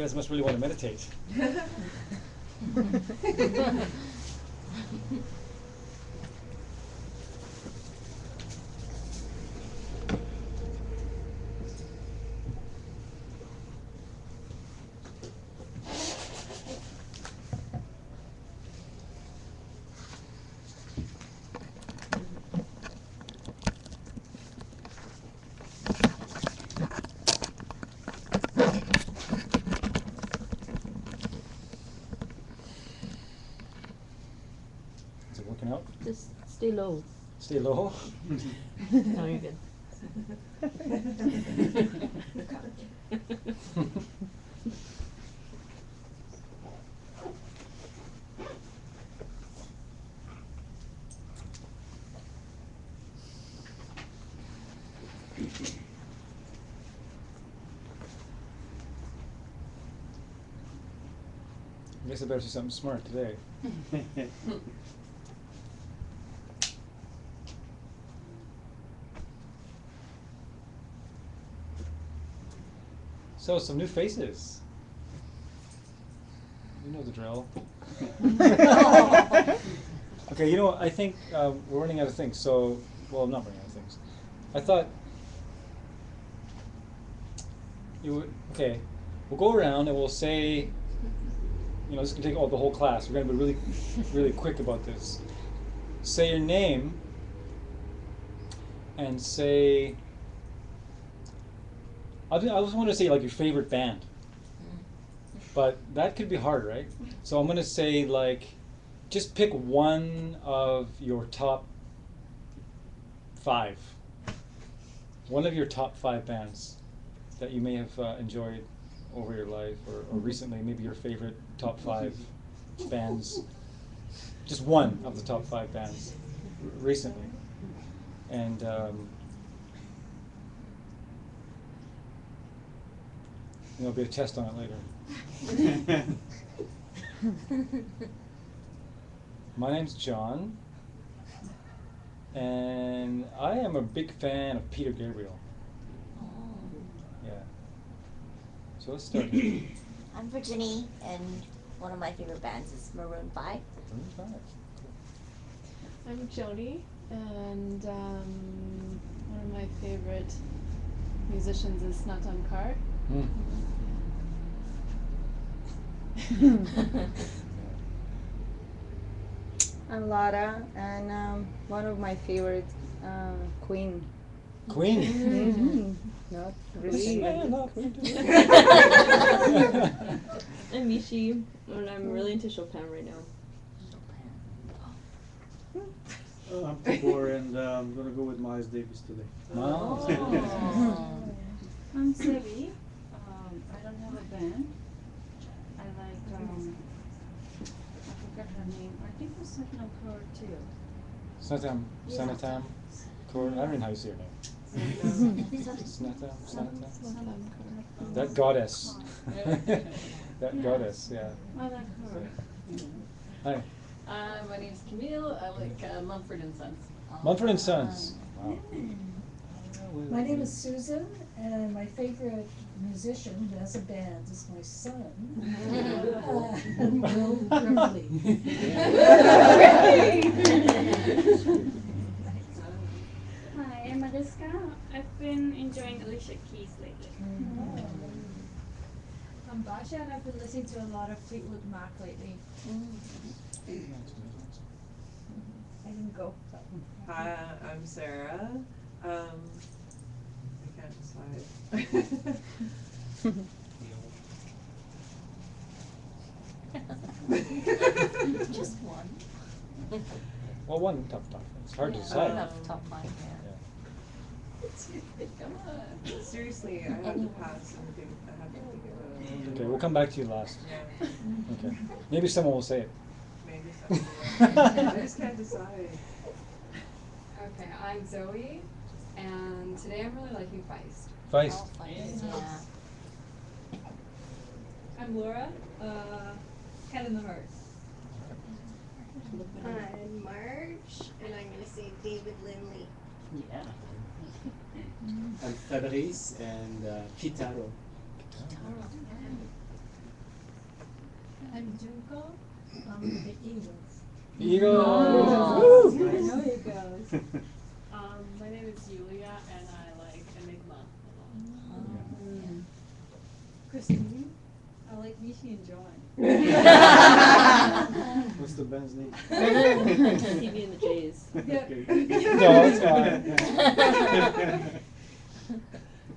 You guys must really want to meditate. Is it working out? Just stay low. Stay low. No, you're good. I guess I better say something smart today. So, some new faces. You know the drill. Okay, you know what? I think we're running out of things. So, well, I'm not running out of things. I thought you would. Okay, we'll go around and we'll say. You know, this can take the whole class. We're going to be really, really quick about this. Say your name and say. I just want to say like your favorite band, but that could be hard, right? So I'm going to say like, just pick one of your top 5. One of your top 5 bands that you may have enjoyed over your life or recently, maybe your favorite top 5 bands. Just one of the top 5 bands recently. And there'll be a test on it later. My name's John, and I am a big fan of Peter Gabriel. Yeah. So let's start here. I'm Virginie, and one of my favorite bands is Maroon 5. Maroon 5. Cool. I'm Joni, and one of my favorite musicians is Snatan Kar. I'm Lara, and one of my favorite, Queen. Queen. Mm-hmm. Not really. Yeah, no, Queen too. I'm Mishi, and I'm really into Chopin right now. I'm Tibor, and I'm gonna go with Miles Davis today. Wow. I'm Sevi. I don't have a band. I like, I forgot her name. I think it was Satnam Kaur too. Sanatam Kaur. I don't know how you say her name. Sanatam. That goddess. That goddess. Yeah. I like her. Hi. My name's Camille. I like Mumford and Sons. Mumford and Sons. Wow. My name is Susan, and my favorite musician who has a band is my son, Will Ripley. Hi, I'm Mariska. I've been enjoying Alicia Keys lately. I'm Basha, and I've been listening to a lot of Fleetwood Mac lately. I didn't go. Hi, I'm Sarah. I can't decide. Just one. Well, one top. It's hard to decide. Top 5, Come on. Seriously, I have to pass and think. I have to think of Okay, we'll come back to you last. Yeah. Okay. Maybe someone will say it. Maybe something. I just can't decide. Okay, I'm Zoe, and today I'm really liking Feist. Feist. yeah. I'm Laura, Head in the Heart. I'm Marge, and I'm going to say David Lindley. Yeah. I'm Fabrice, and Kitaro. I'm Junko. The Eagles. Eagles! Oh, Woo! I know you guys. My name is Yulia, and I like Enigma a lot. Christine. I like Mishi and John. What's the band's name? PB and the J's. Yeah. No, it's fine.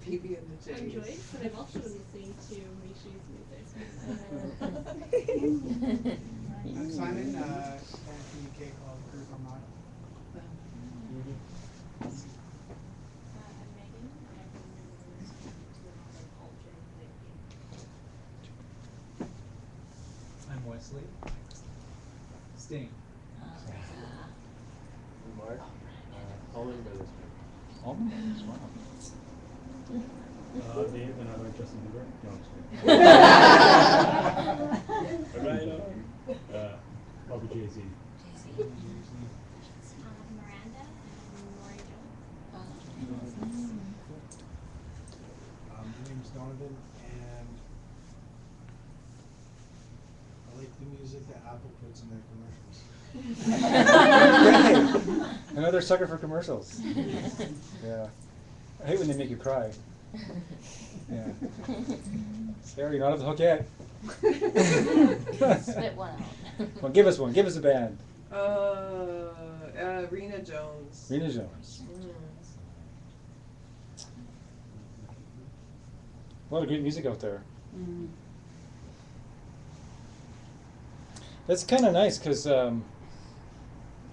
PB and the J's. I'm Joyce, and I'm also listening to Mishi's music. I'm Simon, band from UK called Group Armada. I'm Megan, and I've been listening to a lot of culture lately. I'm Wesley. Sting. Mark. Allman Brothers. Allman Brothers, wow. Dave and I like Justin Bieber. No, I'm just kidding. Right. Probably Jay-Z. Miranda and Maury Jones. My name is Donovan, and I like the music that Apple puts in their commercials. Another sucker for commercials. Yeah. I hate when they make you cry. Yeah. Sarah, you're not off the hook yet. Spit one out. Well, give us one. Give us a band. Rena Jones. Rena Jones. A lot of great music out there. That's kind of nice because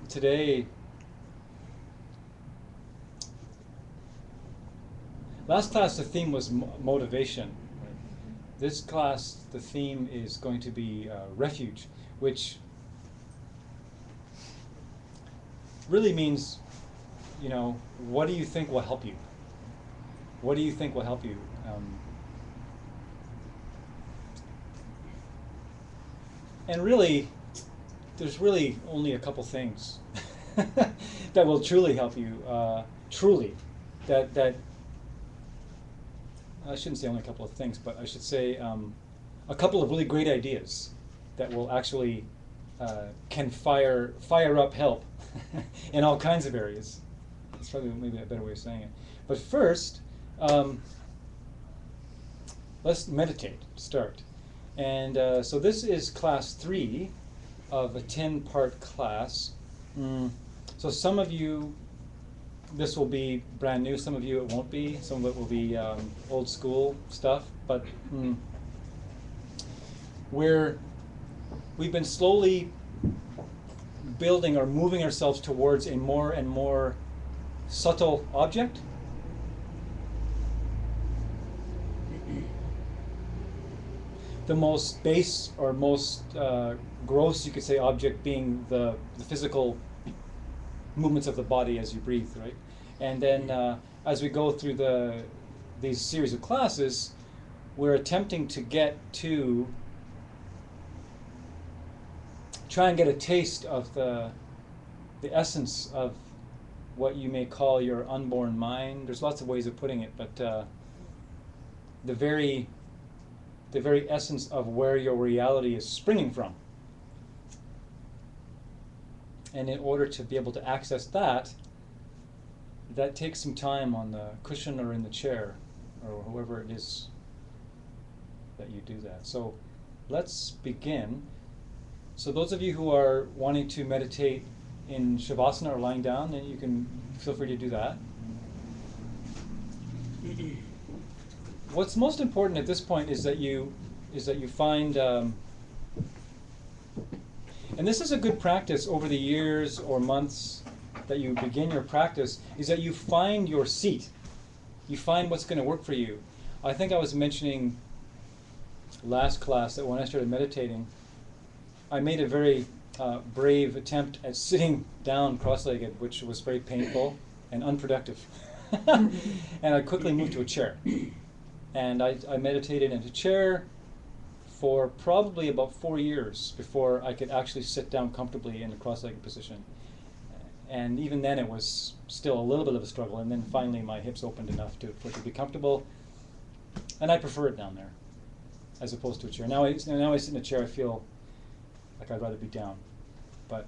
today, last class the theme was motivation. This class the theme is going to be refuge, which really means, you know, what do you think will help you? What do you think will help you? And really, there's really only a couple things that will truly help you. Truly, that I shouldn't say only a couple of things, but I should say a couple of really great ideas that will actually can fire up help in all kinds of areas. That's probably maybe a better way of saying it. But first, let's meditate. Start. And so this is class 3 of a 10-part class. So some of you, this will be brand new. Some of you it won't be. Some of it will be old school stuff. But we've been slowly building or moving ourselves towards a more and more subtle object. The most base or most gross, you could say, object being the physical movements of the body as you breathe, right? And then as we go through these series of classes, we're attempting to get to try and get a taste of the essence of what you may call your unborn mind. There's lots of ways of putting it, but the very essence of where your reality is springing from. And in order to be able to access that takes some time on the cushion or in the chair or whoever it is that you do that. So let's begin. So those of you who are wanting to meditate in Shavasana or lying down, then you can feel free to do that. What's most important at this point is that you find, and this is a good practice over the years or months that you begin your practice, is that you find your seat. You find what's going to work for you. I think I was mentioning last class that when I started meditating, I made a very brave attempt at sitting down cross-legged, which was very painful and unproductive. And I quickly moved to a chair. And I meditated in a chair for probably about 4 years before I could actually sit down comfortably in a cross-legged position. And even then it was still a little bit of a struggle, and then finally my hips opened enough for it to be comfortable. And I prefer it down there as opposed to a chair. Now I sit in a chair, I feel like I'd rather be down. But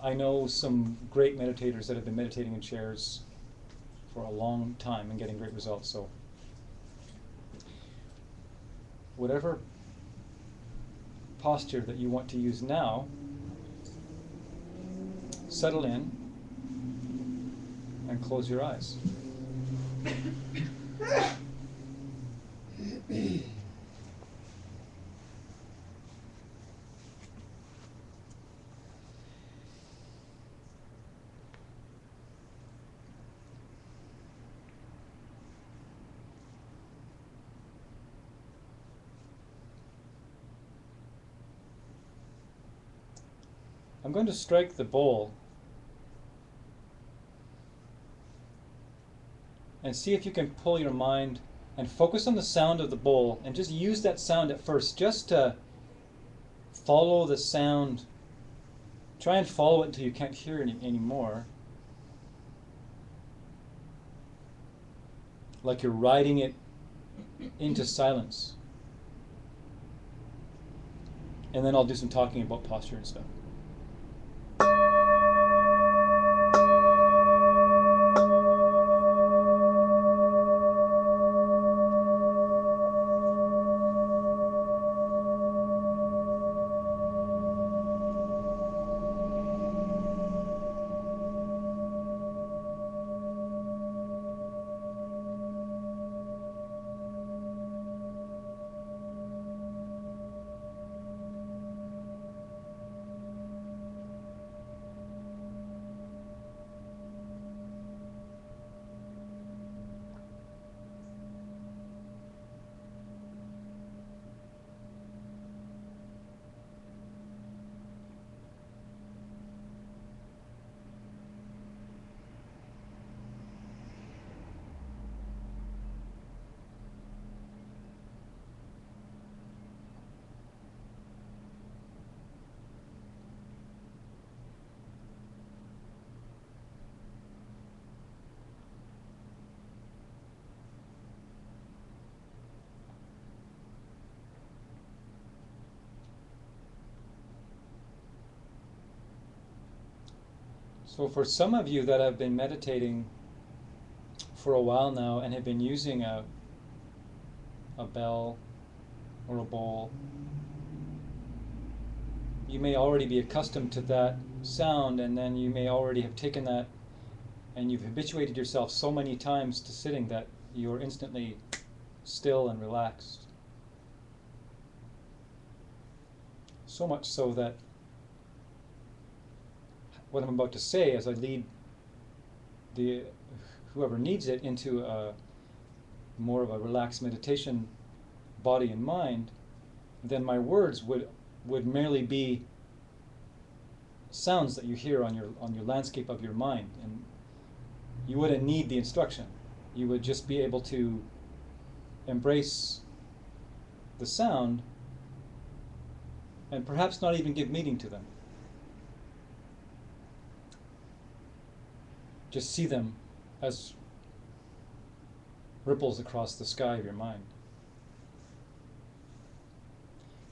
I know some great meditators that have been meditating in chairs for a long time and getting great results. So whatever posture that you want to use now, settle in and close your eyes. I'm going to strike the bowl and see if you can pull your mind and focus on the sound of the bowl and just use that sound at first, just to follow the sound. Try and follow it until you can't hear it anymore. Like you're riding it into silence. And then I'll do some talking about posture and stuff. So for some of you that have been meditating for a while now and have been using a bell or a bowl, you may already be accustomed to that sound, and then you may already have taken that and you've habituated yourself so many times to sitting that you're instantly still and relaxed. So much so that what I'm about to say, as I lead whoever needs it into more of a relaxed meditation, body and mind, then my words would merely be sounds that you hear on your landscape of your mind, and you wouldn't need the instruction. You would just be able to embrace the sound and perhaps not even give meaning to them. Just see them as ripples across the sky of your mind.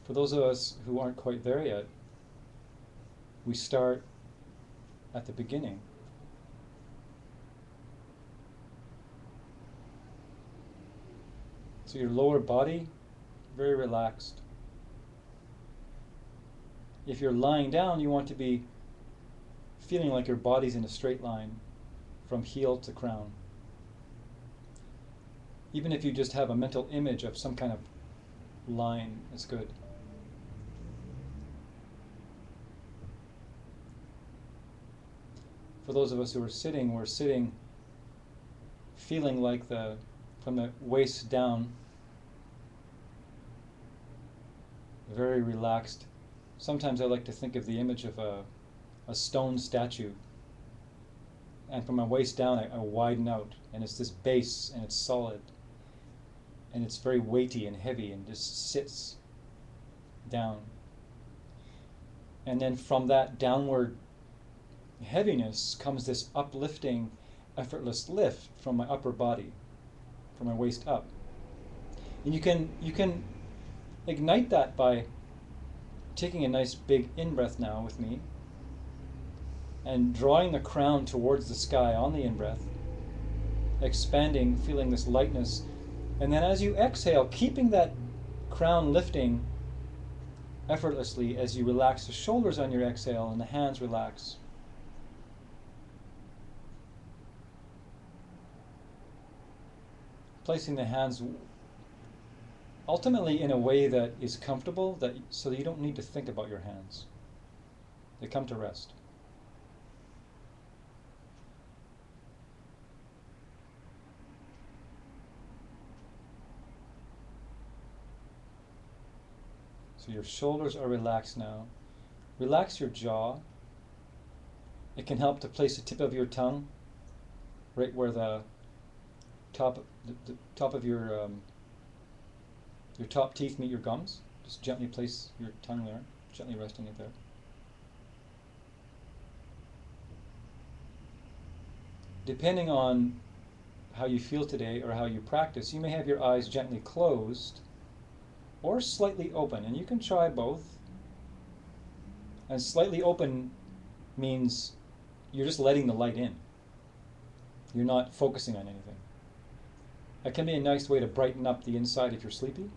For those of us who aren't quite there yet, we start at the beginning. So your lower body, very relaxed. If you're lying down, you want to be feeling like your body's in a straight line from heel to crown. Even if you just have a mental image of some kind of line, it's good. For those of us who are sitting, we're sitting feeling like from the waist down, very relaxed. Sometimes I like to think of the image of a stone statue. And from my waist down, I widen out, and it's this base, and it's solid, and it's very weighty and heavy, and just sits down. And then from that downward heaviness comes this uplifting, effortless lift from my upper body, from my waist up. And you can ignite that by taking a nice big in-breath now with me and drawing the crown towards the sky on the in-breath, expanding, feeling this lightness. And then as you exhale, keeping that crown lifting effortlessly as you relax the shoulders on your exhale and the hands relax. Placing the hands ultimately in a way that is comfortable, so that you don't need to think about your hands. They come to rest. So your shoulders are relaxed now. Relax your jaw. It can help to place the tip of your tongue right where the top of your top teeth meet your gums. Just gently place your tongue there, gently resting it there. Depending on how you feel today or how you practice, you may have your eyes gently closed or slightly open, and you can try both. And slightly open means you're just letting the light in. You're not focusing on anything. That can be a nice way to brighten up the inside if you're sleepy.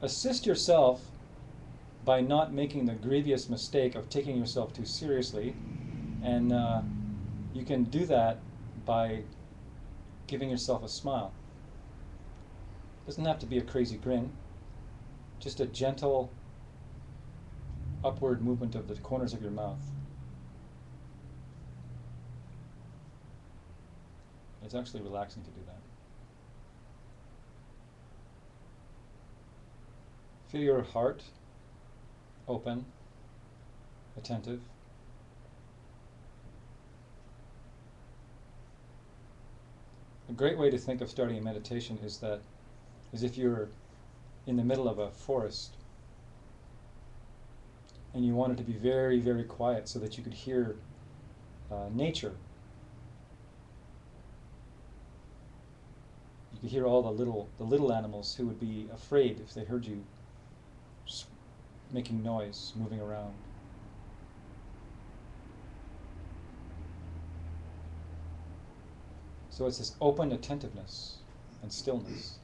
Assist yourself by not making the grievous mistake of taking yourself too seriously, and you can do that by giving yourself a smile. It doesn't have to be a crazy grin, just a gentle upward movement of the corners of your mouth. It's actually relaxing to do that. Feel your heart open, attentive. A great way to think of starting a meditation is if you're in the middle of a forest and you want it to be very, very quiet so that you could hear nature. You could hear all the little animals who would be afraid if they heard you making noise, moving around. So it's this open attentiveness and stillness.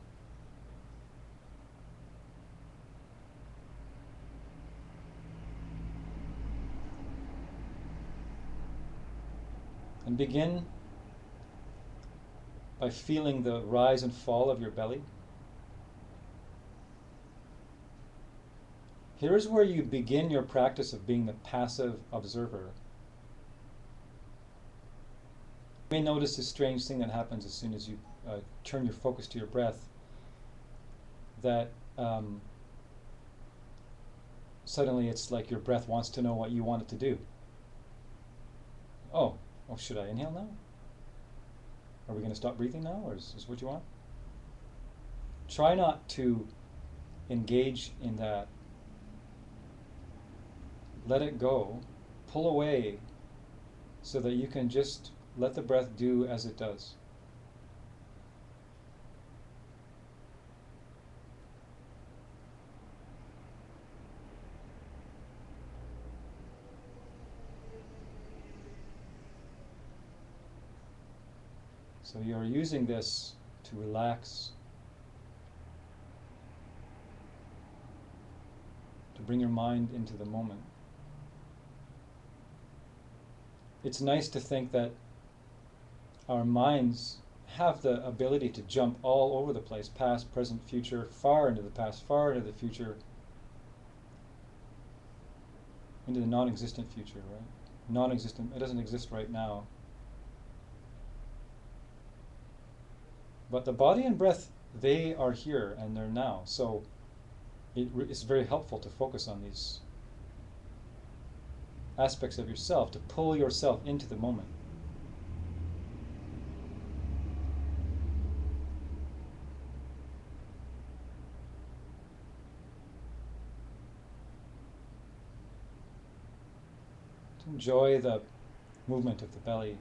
And begin by feeling the rise and fall of your belly. Here's where you begin your practice of being the passive observer. You may notice this strange thing that happens as soon as you turn your focus to your breath, that suddenly it's like your breath wants to know what you want it to do. Oh, should I inhale now? Are we going to stop breathing now, or is this what you want? Try not to engage in that. Let it go. Pull away so that you can just let the breath do as it does. So you're using this to relax, to bring your mind into the moment. It's nice to think that our minds have the ability to jump all over the place, past, present, future, far into the past, far into the future, into the non-existent future, right? Non-existent, it doesn't exist right now. But the body and breath, they are here and they're now. So it's very helpful to focus on these aspects of yourself, to pull yourself into the moment. To enjoy the movement of the belly.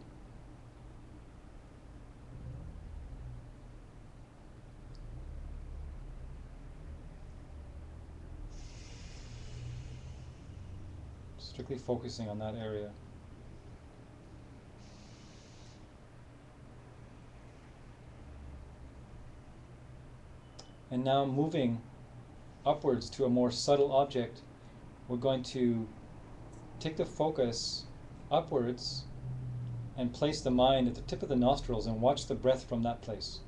Strictly focusing on that area. And now moving upwards to a more subtle object, we're going to take the focus upwards and place the mind at the tip of the nostrils and watch the breath from that place.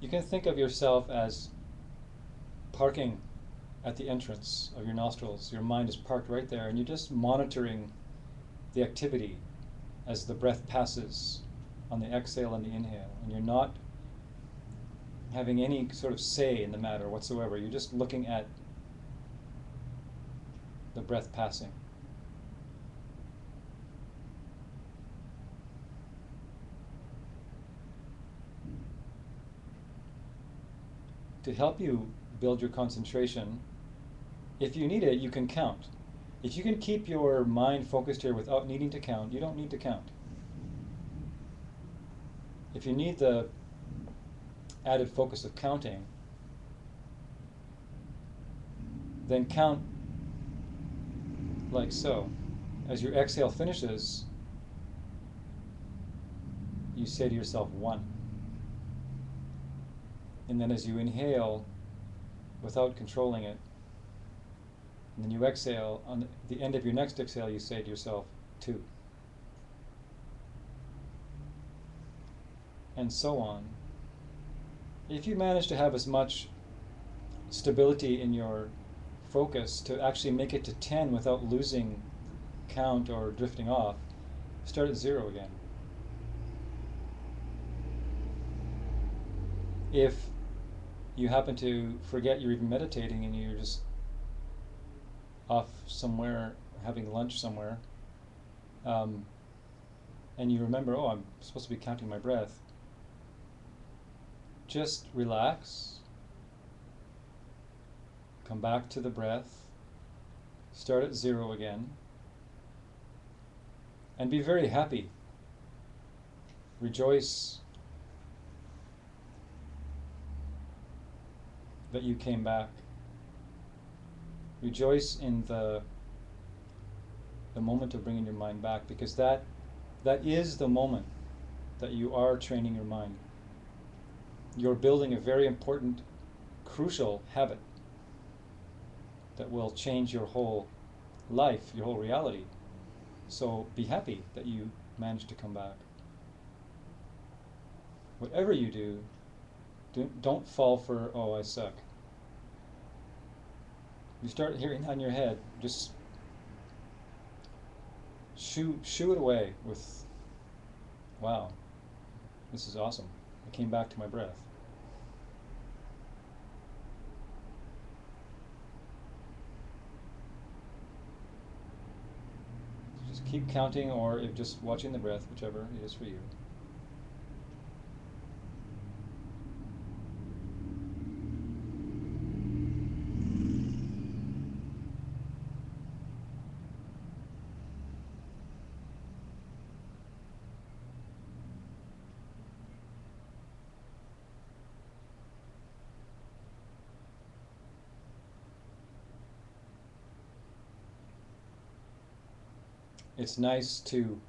You can think of yourself as parking at the entrance of your nostrils. Your mind is parked right there, and you're just monitoring the activity as the breath passes on the exhale and the inhale. And you're not having any sort of say in the matter whatsoever. You're just looking at the breath passing. To help you build your concentration, if you need it, you can count. If you can keep your mind focused here without needing to count, you don't need to count. If you need the added focus of counting, then count like so. As your exhale finishes, you say to yourself 1. And then as you inhale, without controlling it, and then you exhale, on the end of your next exhale you say to yourself 2. And so on. If you manage to have as much stability in your focus to actually make it to 10 without losing count or drifting off, start at 0 again. If you happen to forget you're even meditating and you're just off somewhere having lunch somewhere, and you remember, oh, I'm supposed to be counting my breath, just relax, come back to the breath, start at 0 again, and be very happy. Rejoice that you came back. Rejoice in the moment of bringing your mind back, because that is the moment that you are training your mind. You're building a very important, crucial habit that will change your whole life, your whole reality. So be happy that you managed to come back. Whatever you do, don't fall for, oh, I suck. You start hearing that in your head, just shoo it away with, wow, this is awesome. I came back to my breath. Just keep counting, or if just watching the breath, whichever it is for you. It's nice to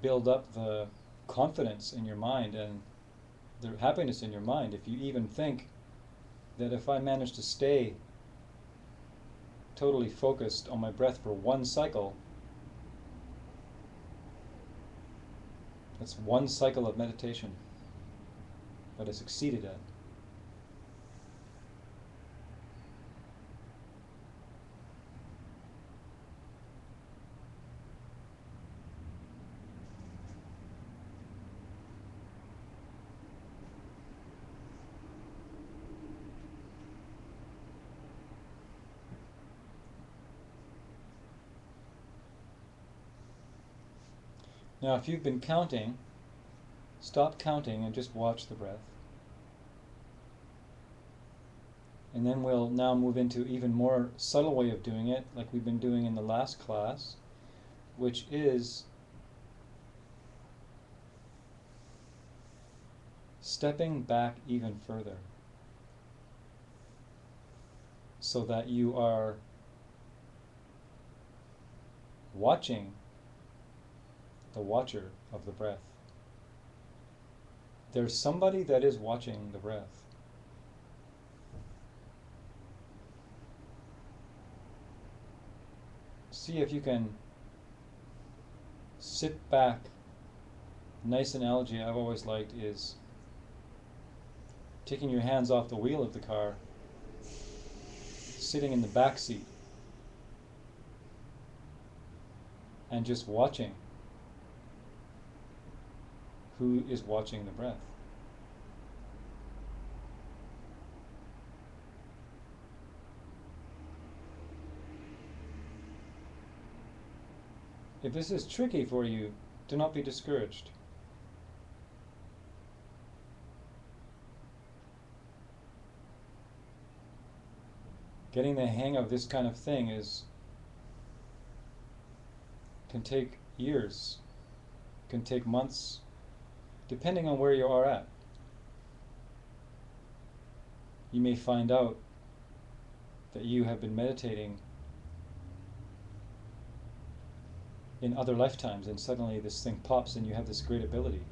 build up the confidence in your mind and the happiness in your mind if you even think that if I manage to stay totally focused on my breath for 1 cycle, that's 1 cycle of meditation that I succeeded at. Now, if you've been counting, stop counting and just watch the breath. And then we'll now move into even more subtle way of doing it, like we've been doing in the last class, which is stepping back even further, so that you are watching the watcher of the breath. There's somebody that is watching the breath. See if you can sit back. Nice analogy I've always liked is taking your hands off the wheel of the car, sitting in the back seat, and just watching who is watching the breath. If this is tricky for you, do not be discouraged. Getting the hang of this kind of thing can take years, can take months, depending on where you are at. You may find out that you have been meditating in other lifetimes, and suddenly this thing pops and you have this great ability.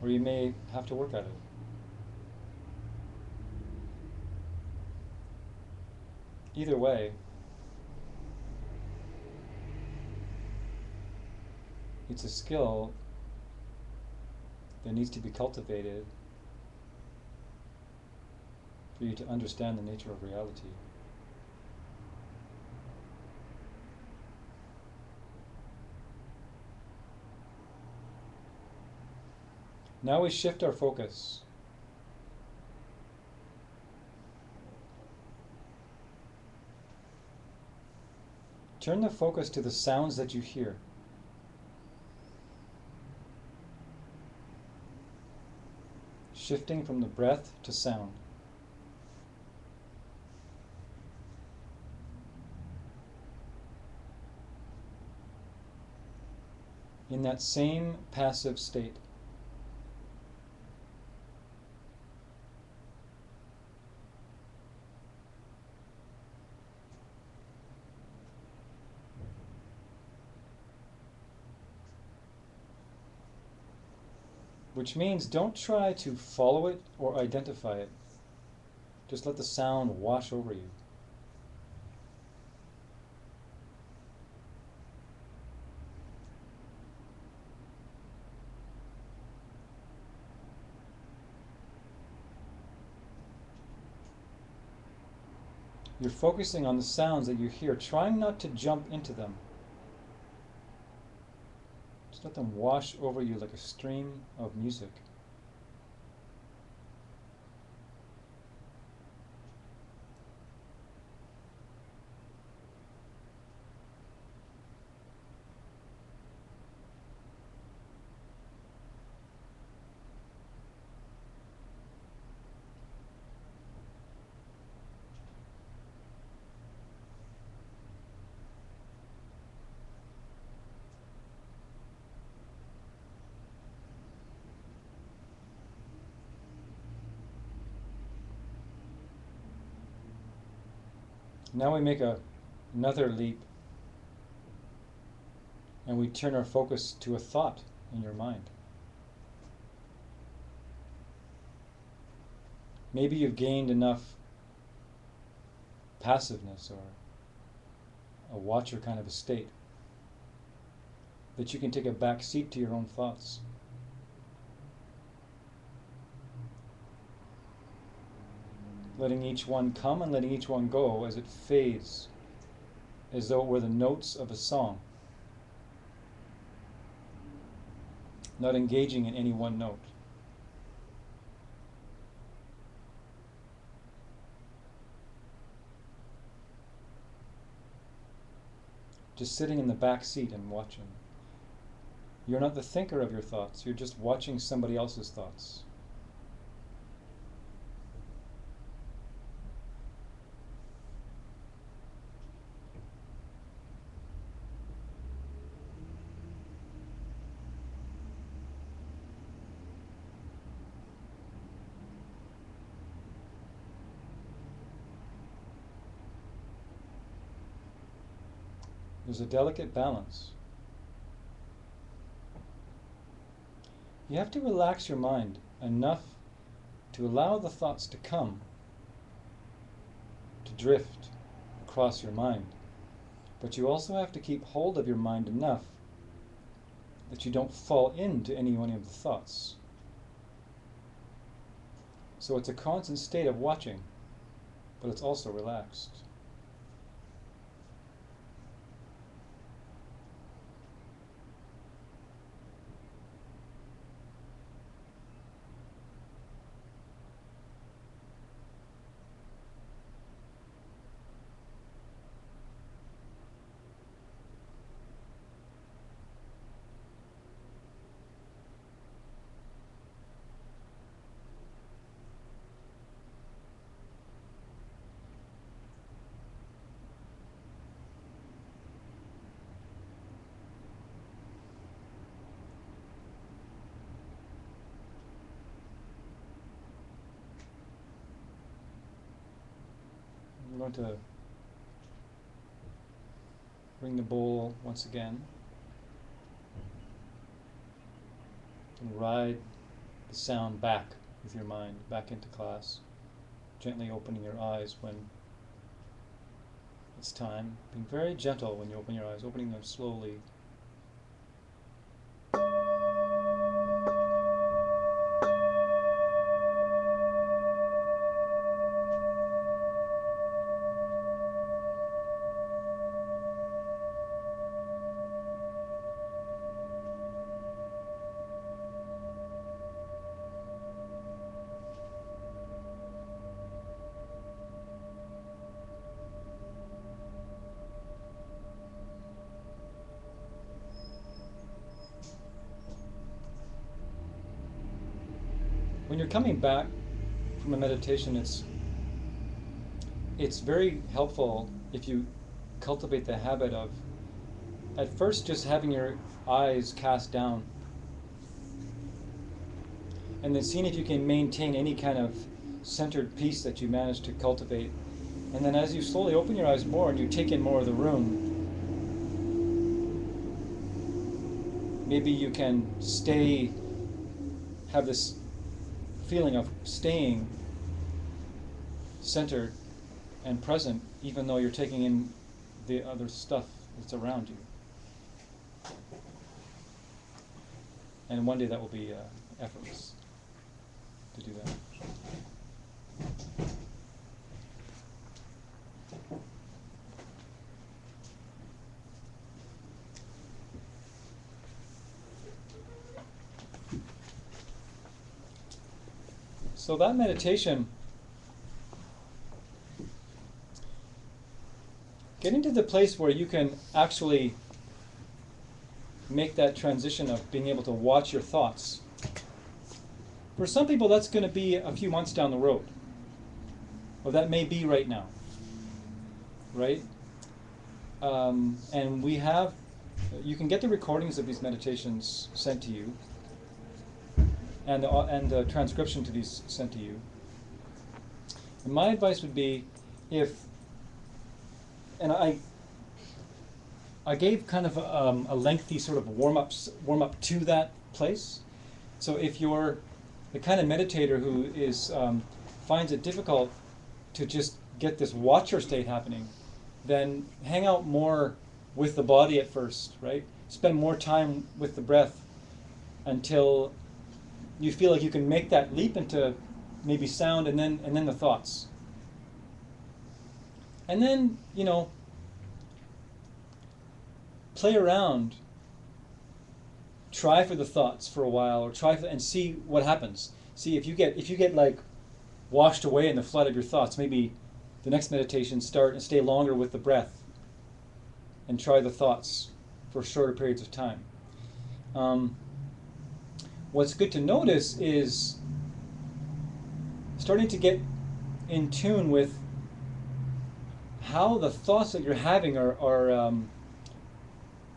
Or you may have to work at it. Either way, it's a skill that needs to be cultivated for you to understand the nature of reality. Now we shift our focus. Turn the focus to the sounds that you hear. Shifting from the breath to sound. In that same passive state. Which means don't try to follow it or identify it. Just let the sound wash over you. You're focusing on the sounds that you hear, trying not to jump into them. Just let them wash over you like a stream of music. Now we make another leap, and we turn our focus to a thought in your mind. Maybe you've gained enough passiveness or a watcher kind of a state that you can take a back seat to your own thoughts. Letting each one come and letting each one go as it fades, as though it were the notes of a song. Not engaging in any one note. Just sitting in the back seat and watching. You're not the thinker of your thoughts, you're just watching somebody else's thoughts. There's a delicate balance. You have to relax your mind enough to allow the thoughts to come, to drift across your mind. But you also have to keep hold of your mind enough that you don't fall into any one of the thoughts. So it's a constant state of watching, but it's also relaxed. I'm going to bring the bowl once again and ride the sound back with your mind, back into class, gently opening your eyes when it's time, being very gentle when you open your eyes, opening them slowly. When you're coming back from a meditation, it's very helpful if you cultivate the habit of, at first, just having your eyes cast down, and then seeing if you can maintain any kind of centered peace that you manage to cultivate. And then as you slowly open your eyes more and you take in more of the room, maybe you can have this feeling of staying centered and present, even though you're taking in the other stuff that's around you. And one day that will be effortless to do that. So that meditation, getting to the place where you can actually make that transition of being able to watch your thoughts. For some people, that's going to be a few months down the road. Or that may be right now. Right? And you can get the recordings of these meditations sent to you. And the transcription to these sent to you. And my advice would be, I gave kind of a lengthy sort of warm up to that place. So if you're the kind of meditator who finds it difficult to just get this watcher state happening, then hang out more with the body at first, right? Spend more time with the breath until you feel like you can make that leap into maybe sound and then the thoughts. And then, play around. Try for the thoughts for a while, or and see what happens. See if you get like washed away in the flood of your thoughts, maybe the next meditation start and stay longer with the breath and try the thoughts for shorter periods of time. What's good to notice is starting to get in tune with how the thoughts that you're having are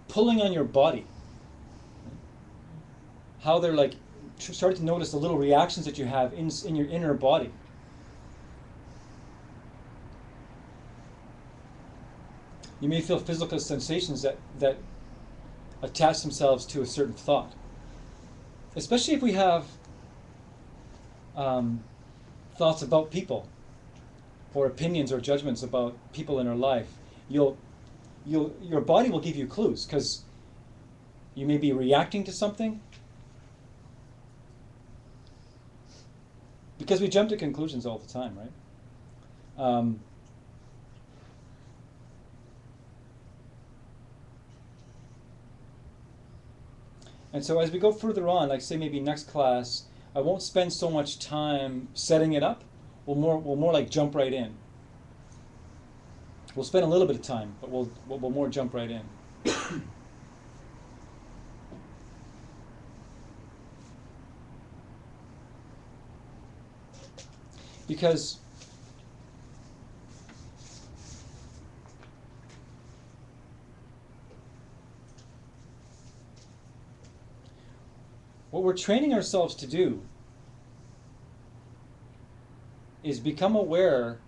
pulling on your body. How they're like, starting to notice the little reactions that you have in your inner body. You may feel physical sensations that attach themselves to a certain thought. Especially if we have thoughts about people, or opinions or judgments about people in our life, your body will give you clues, because you may be reacting to something. Because we jump to conclusions all the time, right? And so as we go further on, like say maybe next class, I won't spend so much time setting it up. We'll more like jump right in. We'll spend a little bit of time, but we'll more jump right in. Because what we're training ourselves to do is become aware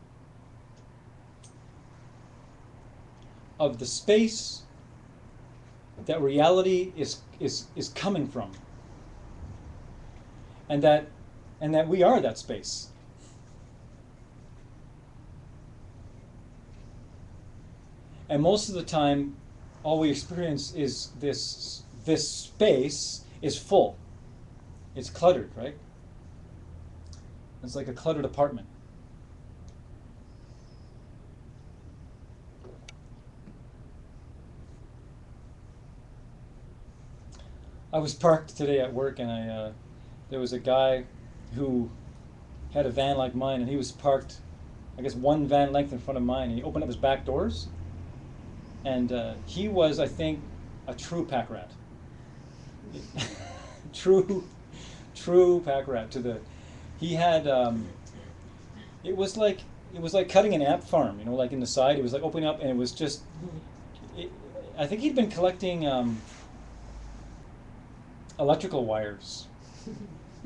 of the space that reality is coming from, and that we are that space. And most of the time, all we experience is this space is full. It's cluttered, right? It's like a cluttered apartment. I was parked today at work, and there was a guy who had a van like mine, and he was parked, I guess, one van length in front of mine, and he opened up his back doors, and he was, I think, a true pack rat. true pack rat to the. He had. It was like cutting an ant farm, you know, like in the side. It was like opening up, and it was just. I think he'd been collecting electrical wires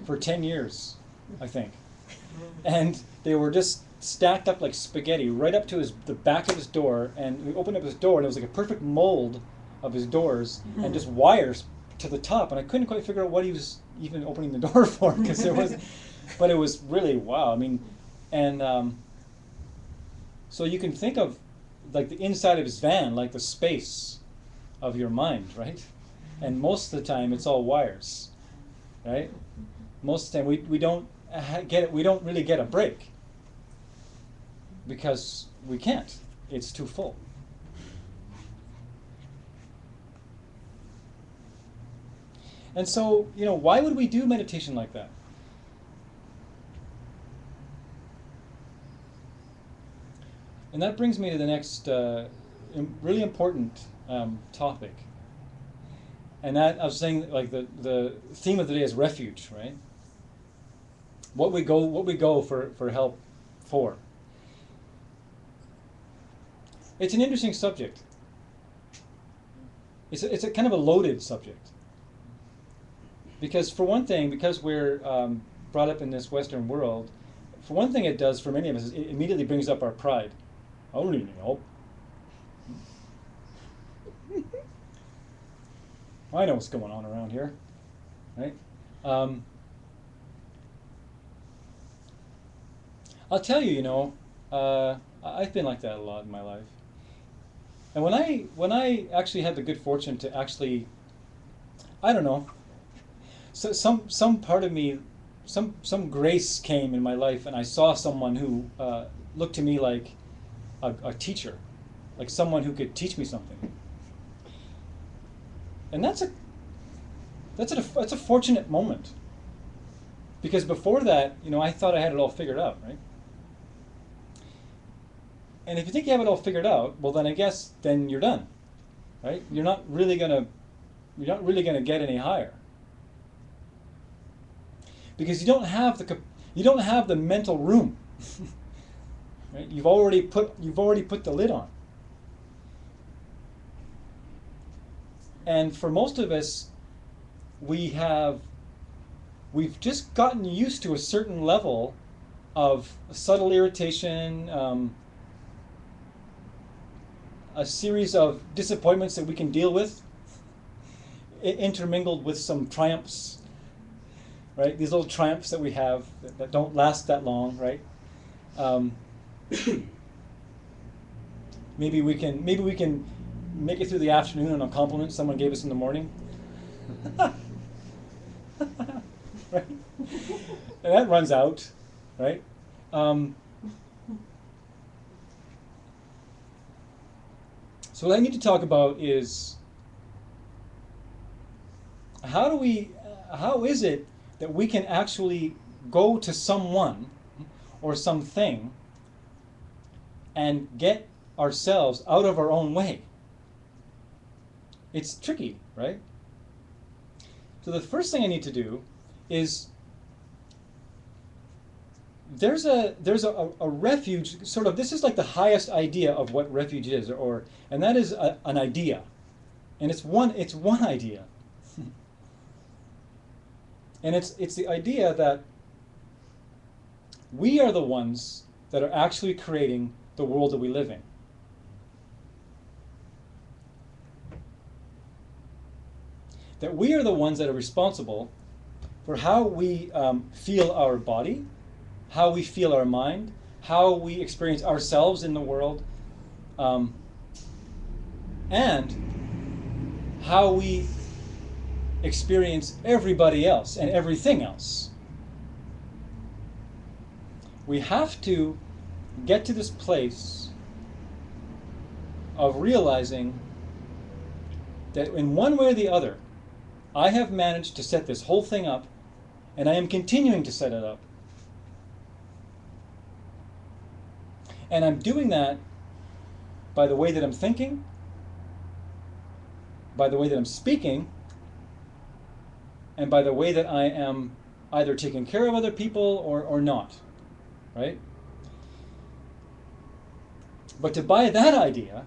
for 10 years, I think, and they were just stacked up like spaghetti right up to the back of his door. And we opened up his door, and it was like a perfect mold of his doors, and just wires to the top. And I couldn't quite figure out what he was even opening the door for, because it was. But it was really wow. I mean, and so you can think of like the inside of his van like the space of your mind, right? And most of the time it's all wires, right? Most of the time we don't get it. We don't really get a break because we can't. It's too full. And so, you know, why would we do meditation like that? And that brings me to the next really important topic. And that, I was saying, like the theme of the day is refuge, right? What we go for help for. It's an interesting subject. It's a kind of a loaded subject. Because for one thing, because we're brought up in this Western world, for one thing it does for many of us is it immediately brings up our pride. I don't need any help. I know what's going on around here, right? I'll tell you, you know, I've been like that a lot in my life. And when I actually had the good fortune to actually, I don't know, so some part of me, some grace came in my life, and I saw someone who looked to me like a teacher, like someone who could teach me something. And that's a fortunate moment, because before that, you know, I thought I had it all figured out, right? And if you think you have it all figured out, well, then I guess then you're done, right? You're not really gonna get any higher, because you don't have the mental room, right? You've already put the lid on. And for most of us, we've just gotten used to a certain level of subtle irritation, a series of disappointments that we can deal with, intermingled with some triumphs, right? These little triumphs that we have that don't last that long, right? Maybe we can make it through the afternoon on a compliment someone gave us in the morning. Right? And that runs out, right? So what I need to talk about is how is it that we can actually go to someone or something and get ourselves out of our own way? It's tricky, right? So the first thing I need to do is there's a refuge, sort of, this is like the highest idea of what refuge is, and that is an idea. And it's one idea. And it's the idea that we are the ones that are actually creating the world that we live in. That we are the ones that are responsible for how we feel our body, how we feel our mind, how we experience ourselves in the world, and how we experience everybody else and everything else. We have to get to this place of realizing that in one way or the other, I have managed to set this whole thing up, and I am continuing to set it up. And I'm doing that by the way that I'm thinking, by the way that I'm speaking, and by the way that I am either taking care of other people or not, right? But to buy that idea,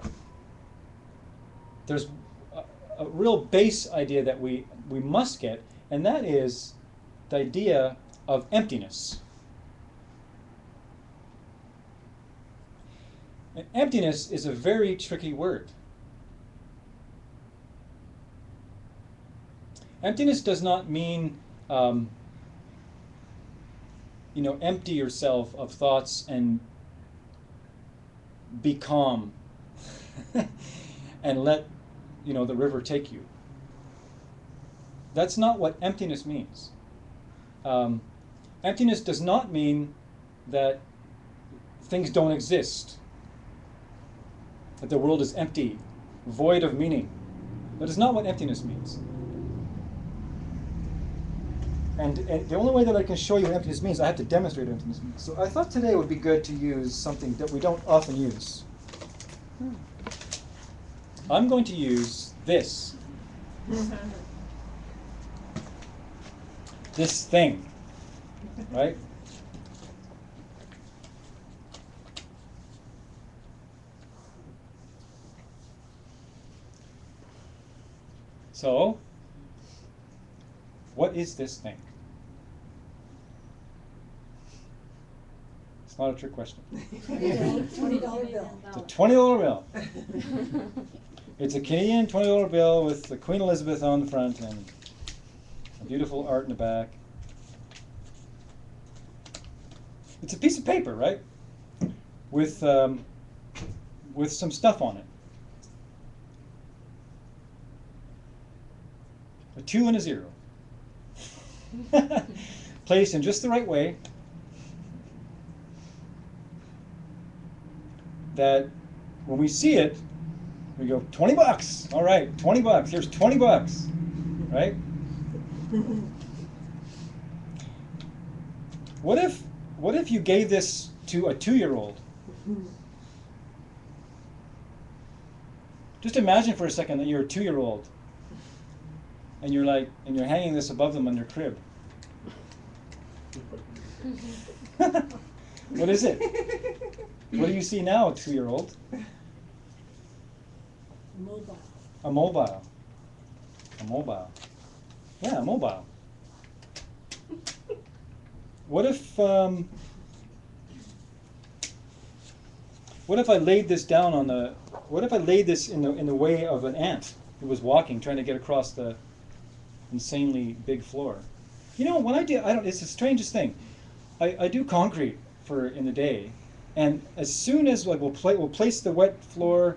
there's a real base idea that we must get, and that is the idea of emptiness. And emptiness is a very tricky word. Emptiness does not mean, empty yourself of thoughts and be calm and let, the river take you. That's not what emptiness means. Emptiness does not mean that things don't exist, that the world is empty, void of meaning. That is not what emptiness means. And the only way that I can show you what emptiness means, I have to demonstrate what emptiness means. So I thought today would be good to use something that we don't often use. I'm going to use this. This thing, right? So, what is this thing? It's not a trick question. $20 bill. It's a $20 bill. It's a Canadian $20 bill with the Queen Elizabeth on the front and a beautiful art in the back. It's a piece of paper, right? With some stuff on it. A 2 and a 0. Placed in just the right way. That when we see it, we go, $20. All right, $20. Here's $20. Right? What if you gave this to a 2-year-old? Just imagine for a second that you're a 2-year-old and you're hanging this above them on your crib. What is it? What do you see now, a 2-year-old? Mobile. A mobile. A mobile. Yeah, a mobile. What what if I laid this down on the, what if I laid this in the way of an ant who was walking, trying to get across the insanely big floor? You know, when I do, it's the strangest thing. I do concrete in the day, and as soon as like we'll place the wet floor,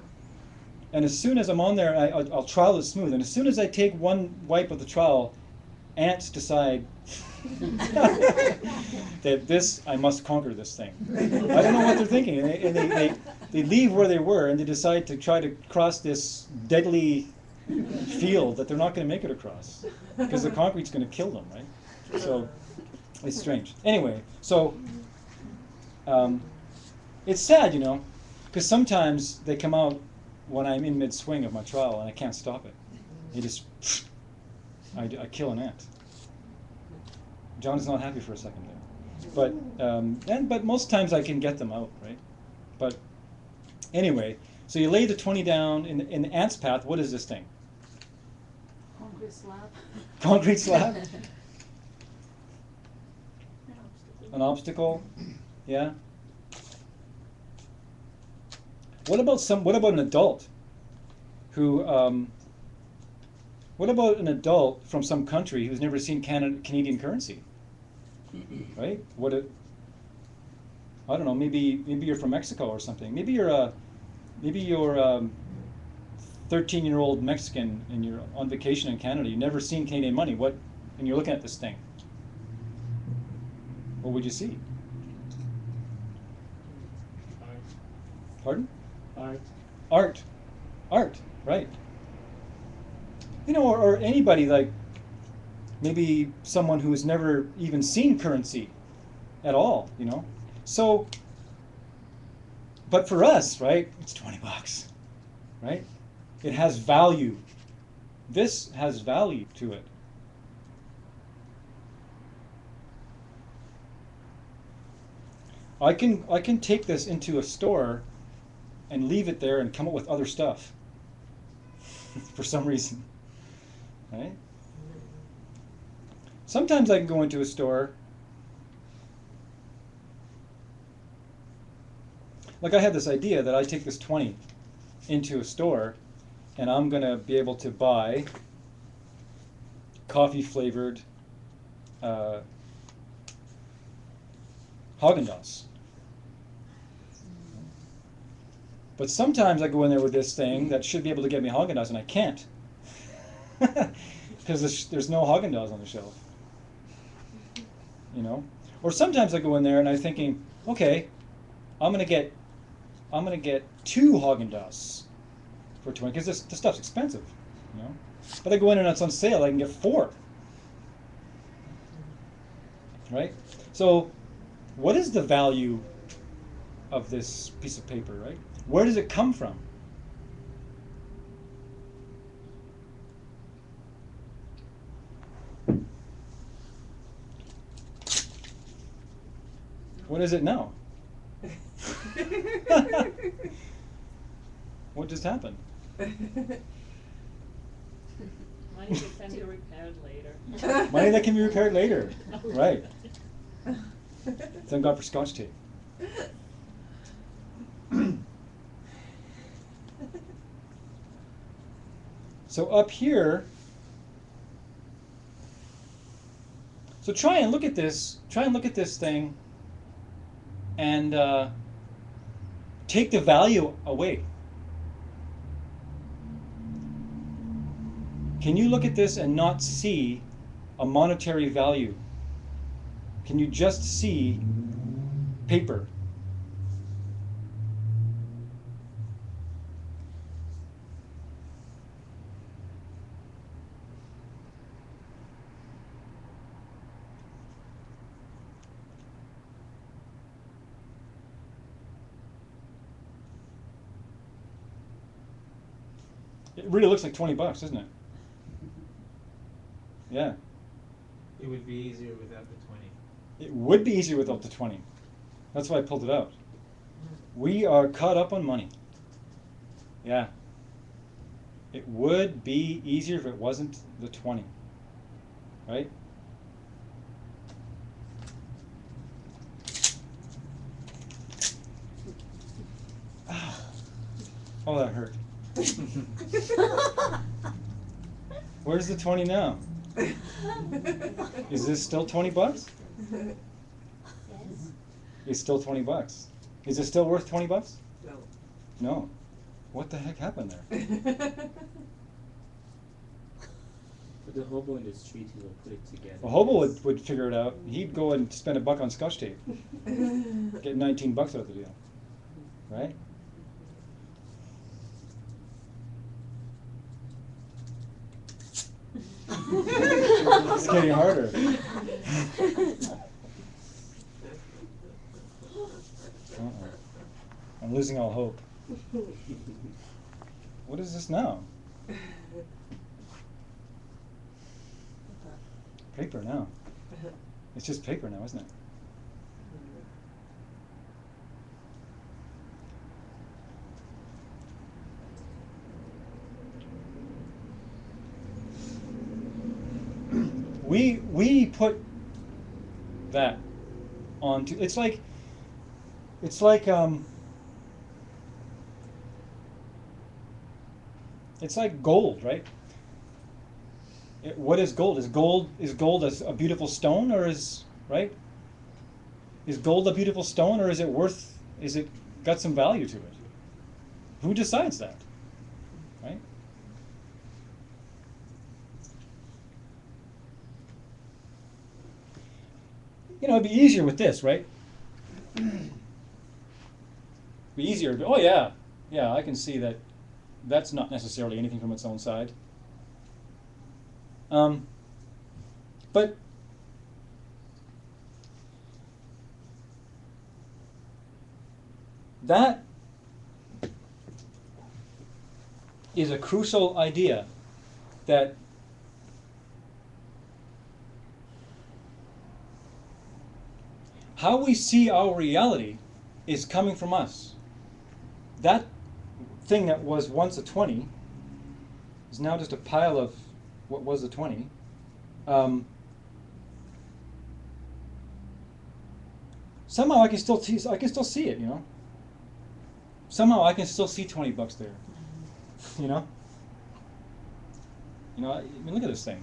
and as soon as I'm on there, I'll trowel it smooth, and as soon as I take one wipe of the trowel, ants decide that I must conquer this thing. I don't know what they're thinking, and they leave where they were, and they decide to try to cross this deadly field that they're not going to make it across, because the concrete's going to kill them, right? So it's strange. Anyway, so it's sad, you know, because sometimes they come out when I'm in mid-swing of my trowel and I can't stop it. It just, I kill an ant. John is not happy for a second there. But most times I can get them out, right? But anyway, so you lay the 20 down in the ant's path. What is this thing? Concrete slab. Concrete slab? An obstacle? Yeah. What about an adult who what about an adult from some country who's never seen Canadian currency? Right? I don't know, maybe you're from Mexico or something. Maybe you're 13-year-old Mexican and you're on vacation in Canada. You've never seen Canadian money. And you're looking at this thing. What would you see? Art. Pardon? Art. Art, right. You know, or anybody, like maybe someone who has never even seen currency at all, you know. So, but for us, right, it's 20 bucks, right? It has value. This has value to it. I can take this into a store and leave it there and come up with other stuff for some reason, right? Sometimes I can go into a store, like I had this idea that I take this 20 into a store and I'm going to be able to buy coffee-flavored Haagen-Dazs. But sometimes I go in there with this thing that should be able to get me Haagen-Dazs and I can't. Because there's no Haagen-Dazs on the shelf. You know? Or sometimes I go in there and I'm thinking, okay, I'm gonna get 2 Haagen-Dazs for 20, because this stuff's expensive, you know? But I go in and it's on sale, I can get 4. Right? So what is the value of this piece of paper, right? Where does it come from? What is it now? What just happened? Money that can be repaired later. Money that can be repaired later. Right. Thank God for Scotch tape. So up here, so try and look at this thing and take the value away. Can you look at this and not see a monetary value? Can you just see paper? It really looks like 20 bucks, doesn't it? Yeah. It would be easier without the 20. It would be easier without the 20. That's why I pulled it out. We are caught up on money. Yeah. It would be easier if it wasn't the 20. Right? Oh, that hurt. Where's the 20 now? Is this still 20 bucks? Yes. It's still 20 bucks. Is it still worth 20 bucks? No. No. What the heck happened there? But the hobo in the street, he will put it together. A hobo would figure it out. He'd go and spend $1 on Scotch tape. Get 19 bucks out of the deal. Right? It's getting harder. I'm losing all hope. What is this now? Paper now. It's just paper now, isn't it? We put that onto, it's like gold, right? What is gold? Is gold a beautiful stone, or is gold a beautiful stone, or is it got some value to it? Who decides that? Right? You know, it'd be easier with this, right? Be easier. Oh yeah, I can see that. That's not necessarily anything from its own side. But that is a crucial idea, that how we see our reality is coming from us. That thing that was once a 20 is now just a pile of what was a 20. Somehow I can still see it, you know. Somehow I can still see 20 bucks there, you know. I mean, look at this thing,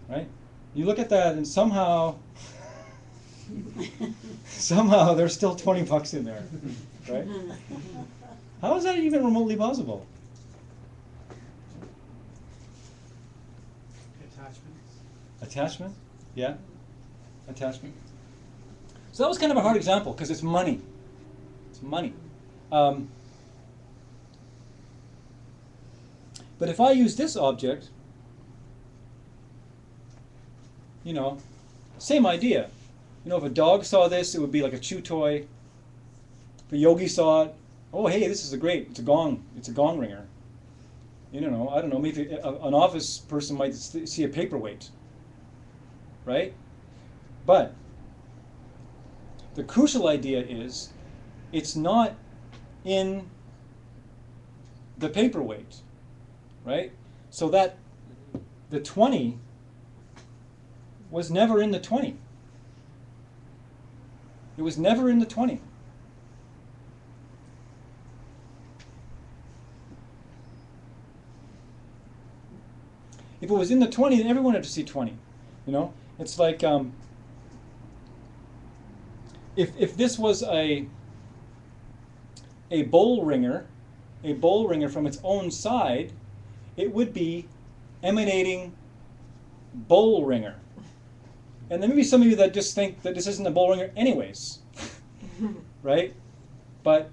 right? You look at that, and somehow there's still 20 bucks in there, right? How is that even remotely possible? Attachment? Yeah. Attachment. So that was kind of a hard example because it's money. It's money. But if I use this object, you know, same idea. You know, if a dog saw this, it would be like a chew toy. If a yogi saw it, oh hey, this is it's a gong ringer. You know, I don't know, maybe an office person might see a paperweight. Right? But the crucial idea is it's not in the paperweight, right? So that the 20 was never in the 20. It was never in the 20. If it was in the 20, then everyone had to see 20, you know? It's like if this was a bowl ringer from its own side, it would be emanating bowl ringer. And there may be some of you that just think that this isn't a bowl ringer anyways, right? But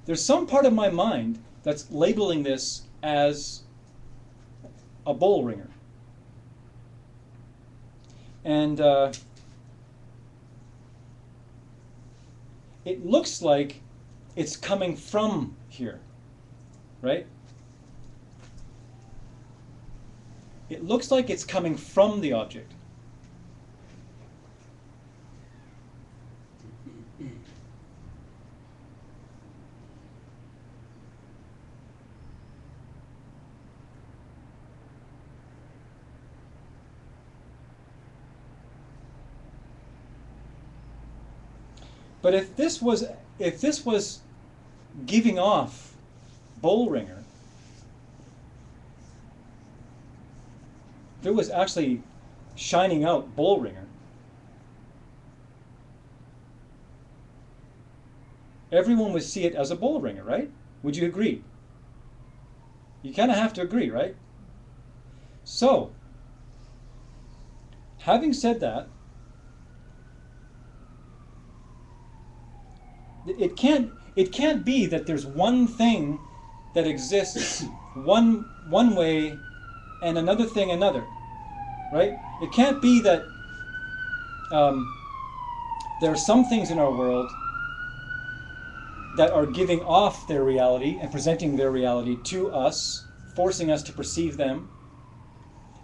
there's some part of my mind that's labeling this as a bowl ringer. And it looks like it's coming from here, right? It looks like it's coming from the object. But if this was if this was giving off Bullringer, if it was actually shining out Bullringer, everyone would see it as a Bullringer, right? Would you agree? You kind of have to agree, right? So, having said that, it can't be that there's one thing that exists one way and another thing another, right? It can't be that there are some things in our world that are giving off their reality and presenting their reality to us, forcing us to perceive them,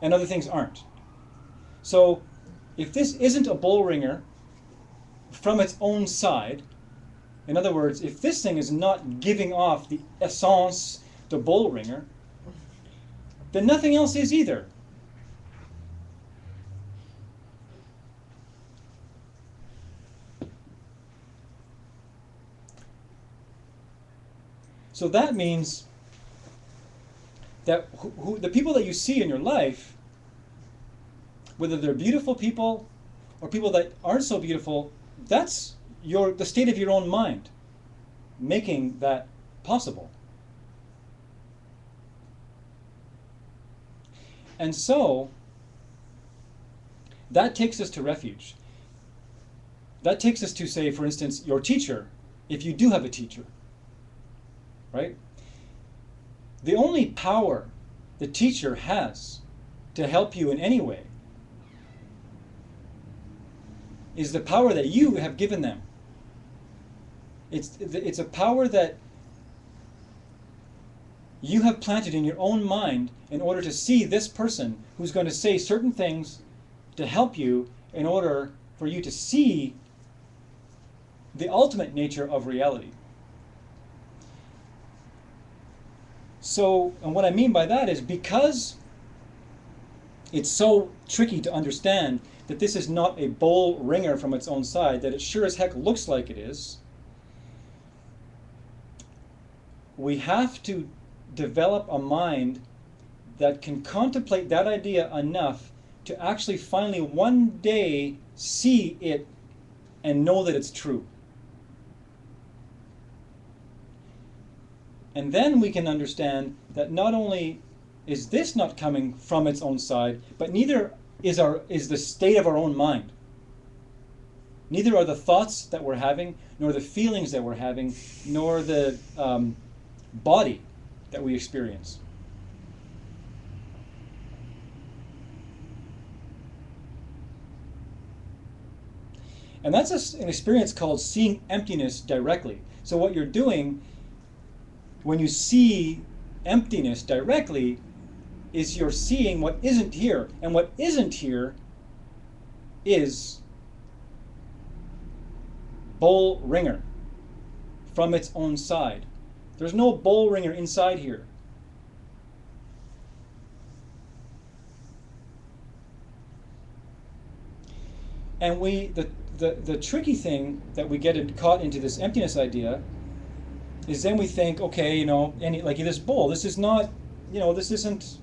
and other things aren't. So if this isn't a Bullringer from its own side, in other words, if this thing is not giving off the essence, the Bullringer, then nothing else is either. So that means that the people that you see in your life, whether they're beautiful people or people that aren't so beautiful, that's the state of your own mind making that possible. And so that takes us to refuge. That takes us to, say, for instance, your teacher, if you do have a teacher, right? The only power the teacher has to help you in any way is the power that you have given them. It's a power that you have planted in your own mind in order to see this person who's going to say certain things to help you in order for you to see the ultimate nature of reality. So, and what I mean by that is because it's so tricky to understand that this is not a Bullringer from its own side, that it sure as heck looks like it is, we have to develop a mind that can contemplate that idea enough to actually finally one day see it and know that it's true. And then we can understand that not only is this not coming from its own side, but neither is the state of our own mind. Neither are the thoughts that we're having, nor the feelings that we're having, nor the body that we experience. And that's an experience called seeing emptiness directly. So what you're doing when you see emptiness directly is you're seeing what isn't here. And what isn't here is Bullringer from its own side. There's no Bullringer inside here. And the tricky thing that we get caught into this emptiness idea is then we think, okay, like this bowl, this is not, this isn't,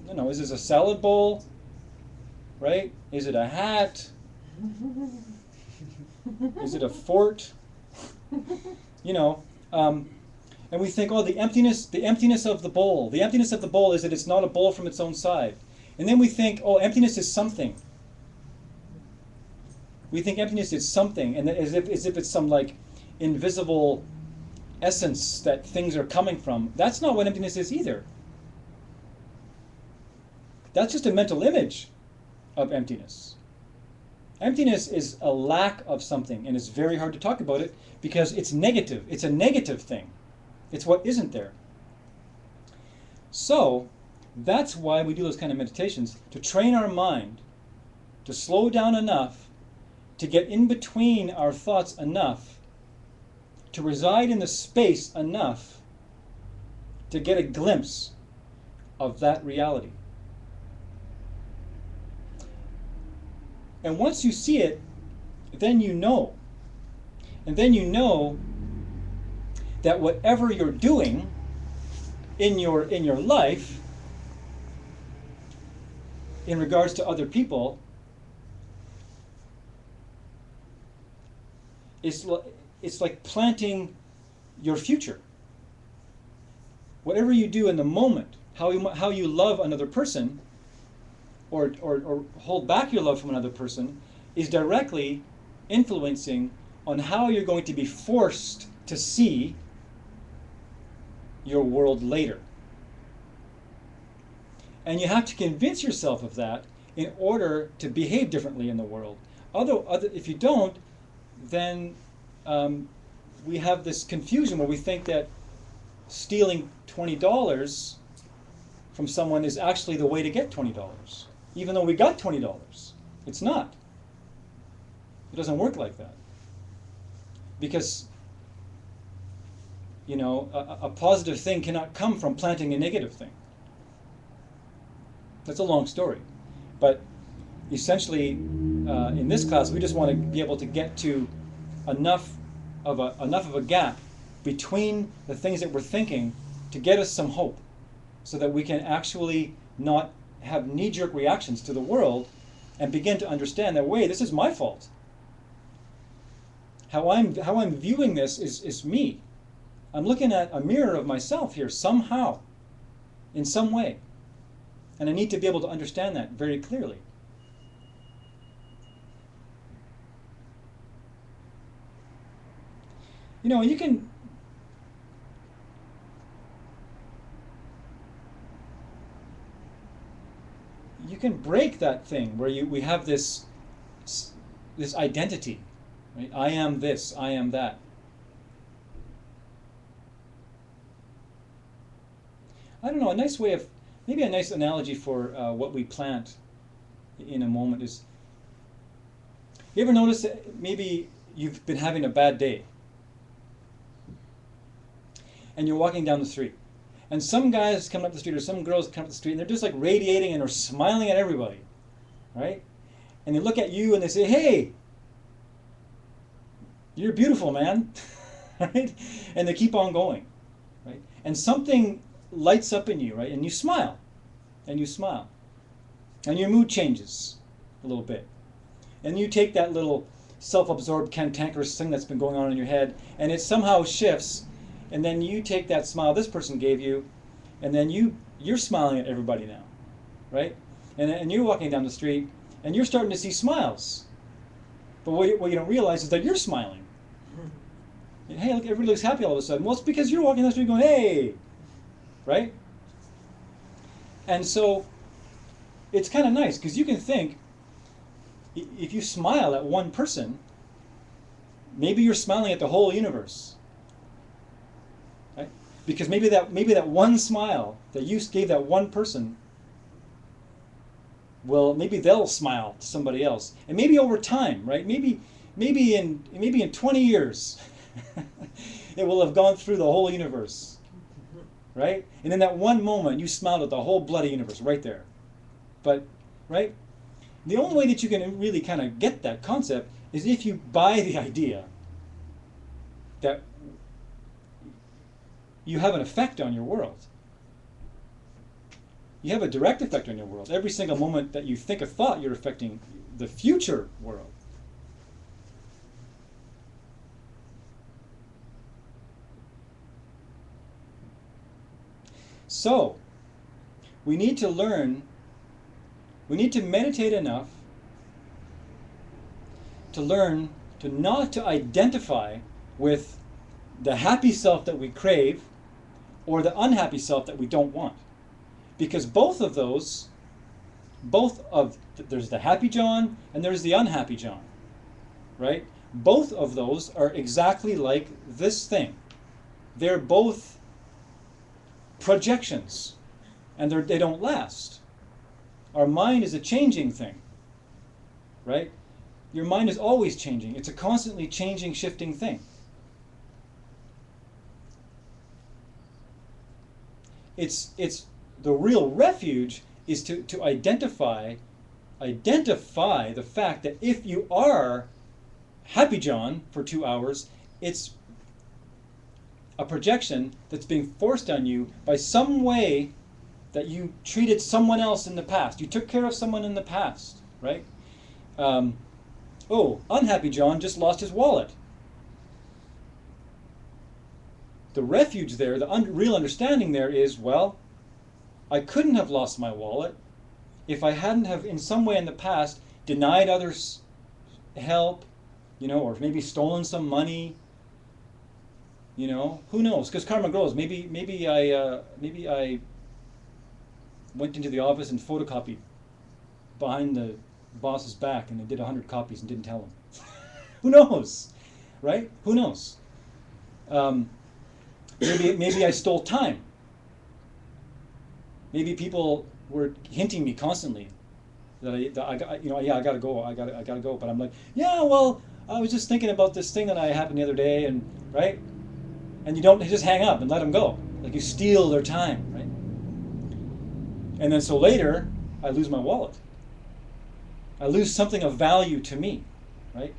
is this a salad bowl, right? Is it a hat? Is it a fort? And we think, the emptiness of the bowl. The emptiness of the bowl is that it's not a bowl from its own side. And then we think, emptiness is something. We think emptiness is something, and as if it's some like invisible essence that things are coming from. That's not what emptiness is either. That's just a mental image of emptiness. Emptiness is a lack of something, and it's very hard to talk about it because it's negative. It's a negative thing. It's what isn't there. So that's why we do those kind of meditations, to train our mind to slow down enough to get in between our thoughts enough to reside in the space enough to get a glimpse of that reality. And once you see it, then you know. And then you know that whatever you're doing in your life in regards to other people it's like planting your future. Whatever you do in the moment, how you love another person, or hold back your love from another person, is directly influencing on how you're going to be forced to see your world later. And you have to convince yourself of that in order to behave differently in the world. If you don't, then we have this confusion where we think that stealing $20 from someone is actually the way to get $20, even though we got $20. It's not. It doesn't work like that. Because, you know, a positive thing cannot come from planting a negative thing. That's a long story. But essentially, in this class, we just want to be able to get to enough of a gap between the things that we're thinking to get us some hope, so that we can actually not have knee-jerk reactions to the world and begin to understand that, wait, this is my fault. How I'm viewing this is me. I'm looking at a mirror of myself here somehow, in some way. And I need to be able to understand that very clearly. You know, you can break that thing where we have this identity, right? I am this, I am that. I don't know, a nice way of, maybe a nice analogy for what we plant in a moment is, you ever notice that maybe you've been having a bad day and you're walking down the street, and some guys come up the street or some girls come up the street and they're just like radiating and are smiling at everybody, right? And they look at you and they say, hey, you're beautiful, man, right? And they keep on going, right? And something lights up in you, right? And you smile, and you smile. And your mood changes a little bit. And you take that little self-absorbed cantankerous thing that's been going on in your head, and it somehow shifts, and then you take that smile this person gave you, and then you're smiling at everybody now, right? And you're walking down the street, and you're starting to see smiles. But what you don't realize is that you're smiling. And, hey, look, everybody looks happy all of a sudden. Well, it's because you're walking down the street going, hey, right? And so it's kind of nice, because you can think, if you smile at one person, maybe you're smiling at the whole universe, right? Because maybe that one smile that you gave that one person, well, maybe they'll smile to somebody else, and maybe over time, right? Maybe in 20 years, it will have gone through the whole universe, right? And in that one moment, you smiled at the whole bloody universe right there. But, right? The only way that you can really kind of get that concept is if you buy the idea that you have an effect on your world. You have a direct effect on your world. Every single moment that you think a thought, you're affecting the future world. So, we need to learn, we need to meditate enough to learn to not to identify with the happy self that we crave or the unhappy self that we don't want. Because both of those, there's the happy John and there's the unhappy John, right? Both of those are exactly like this thing. They're both projections, and they don't last. Our mind is a changing thing, right? Your mind is always changing. It's a constantly changing, shifting thing. It's the real refuge is to identify the fact that if you are Happy John for 2 hours, it's a projection that's being forced on you by some way that you treated someone else in the past. You took care of someone in the past, right? Oh, unhappy John just lost his wallet. The refuge there, the real understanding there is, well, I couldn't have lost my wallet if I hadn't have in some way in the past denied others help, or maybe stolen some money. Who knows? Because karma grows. Maybe I went into the office and photocopied behind the boss's back, and I did 100 copies and didn't tell him. Who knows, right? Who knows? Maybe I stole time. Maybe people were hinting me constantly that I gotta go. But I'm like, yeah, well, I was just thinking about this thing that happened the other day, and right. And you just hang up and let them go. Like you steal their time, right? And then so later, I lose my wallet. I lose something of value to me, right?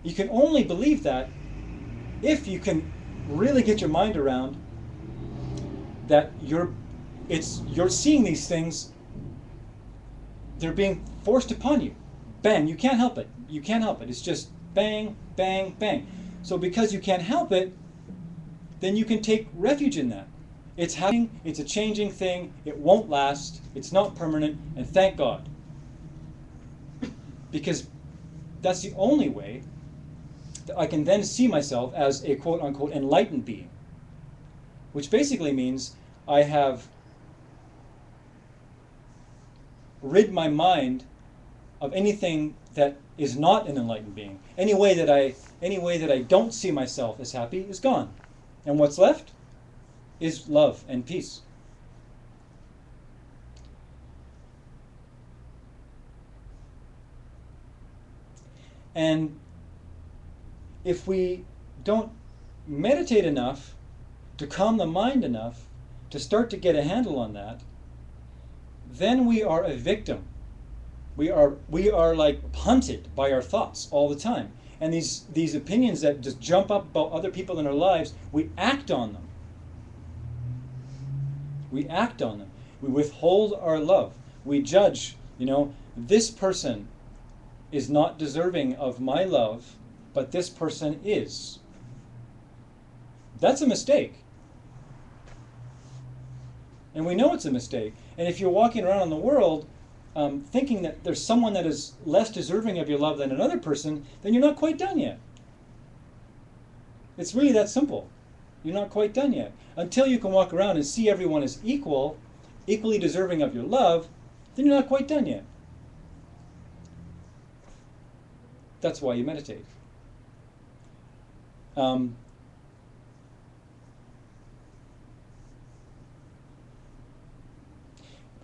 You can only believe that if you can really get your mind around that you're seeing these things, they're being forced upon you. Bang, you can't help it. You can't help it. It's just bang, bang, bang. So because you can't help it, then you can take refuge in that. It's happening, it's a changing thing, it won't last, it's not permanent, and thank God. Because that's the only way that I can then see myself as a quote-unquote enlightened being. Which basically means I have rid my mind of anything that is not an enlightened being. Any way that I don't see myself as happy is gone. And what's left is love and peace. And if we don't meditate enough to calm the mind enough to start to get a handle on that, then we are a victim. We are like hunted by our thoughts all the time. And these opinions that just jump up about other people in our lives, we act on them. We act on them. We withhold our love. We judge, this person is not deserving of my love, but this person is. That's a mistake. And we know it's a mistake. And if you're walking around in the world thinking that there's someone that is less deserving of your love than another person, then you're not quite done yet. It's really that simple. You're not quite done yet. Until you can walk around and see everyone as equally deserving of your love, then you're not quite done yet. That's why you meditate.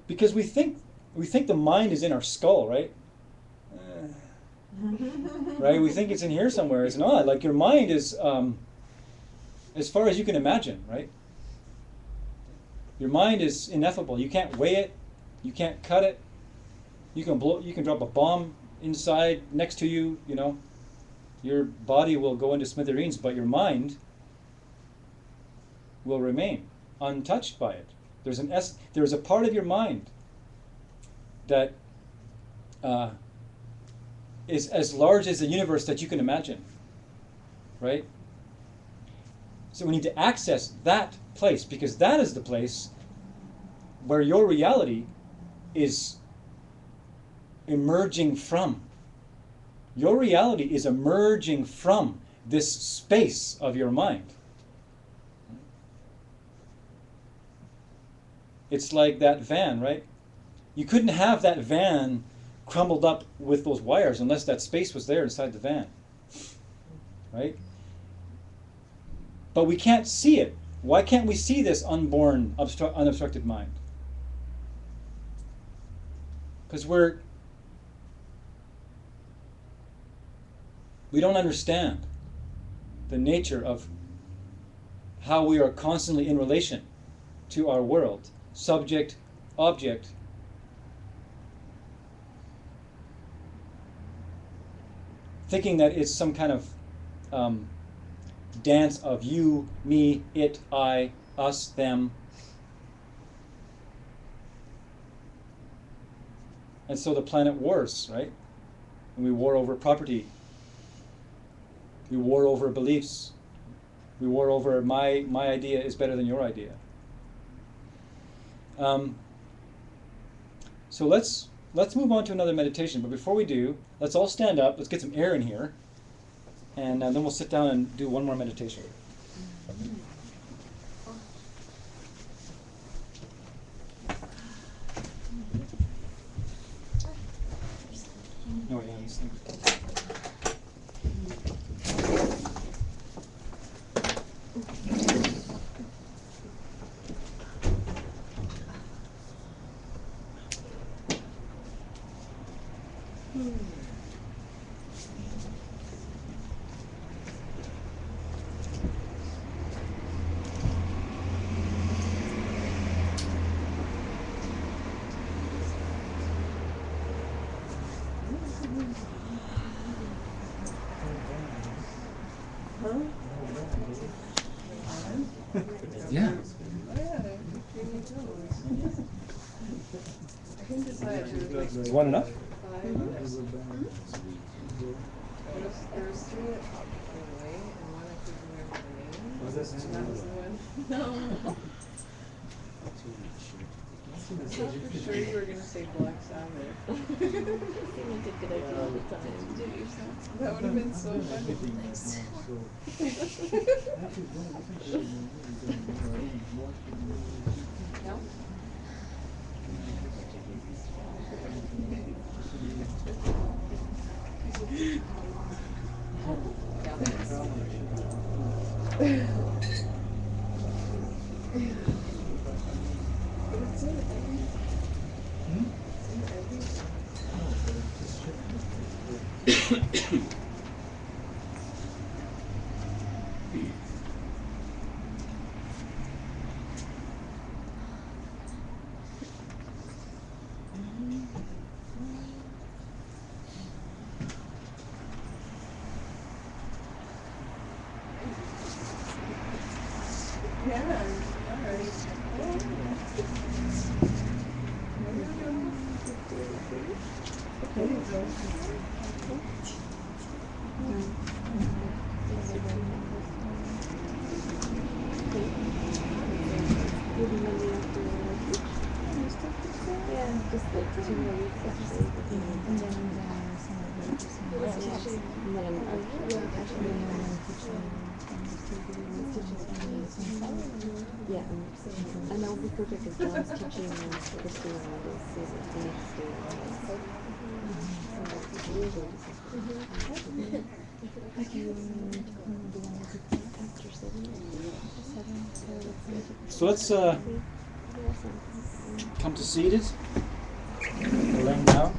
Because we think the mind is in our skull, right? Right? We think it's in here somewhere. It's not. Like your mind is as far as you can imagine, right? Your mind is ineffable. You can't weigh it. You can't cut it. You can drop a bomb inside next to you, Your body will go into smithereens, but your mind will remain untouched by it. There's a part of your mind that is as large as the universe that you can imagine, right? So we need to access that place, because that is the place where your reality is emerging from. Your reality is emerging from this space of your mind. It's like that van, right? You couldn't have that van crumbled up with those wires unless that space was there inside the van, right? But we can't see it. Why can't we see this unborn, unobstructed mind? Because we don't understand the nature of how we are constantly in relation to our world. Subject, object. thinking that it's some kind of dance of you, me, it, I, us, them. And so the planet wars, right? And we war over property. We war over beliefs. We war over my idea is better than your idea. So let's move on to another meditation. But before we do, let's all stand up. Let's get some air in here. And then we'll sit down and do one more meditation. Oh, yeah, these things. Yeah. I can decide to like Is one enough? There was three that popped away, and one I couldn't remember the name. Was this and that was the one. No. I thought for sure you were gonna say Black Sabbath. Seemed like a good idea all the time. That would have been so funny. No? Yeah, and that would be perfect because John's teaching the student this season, the next day. So let's come to seated. We're laying down.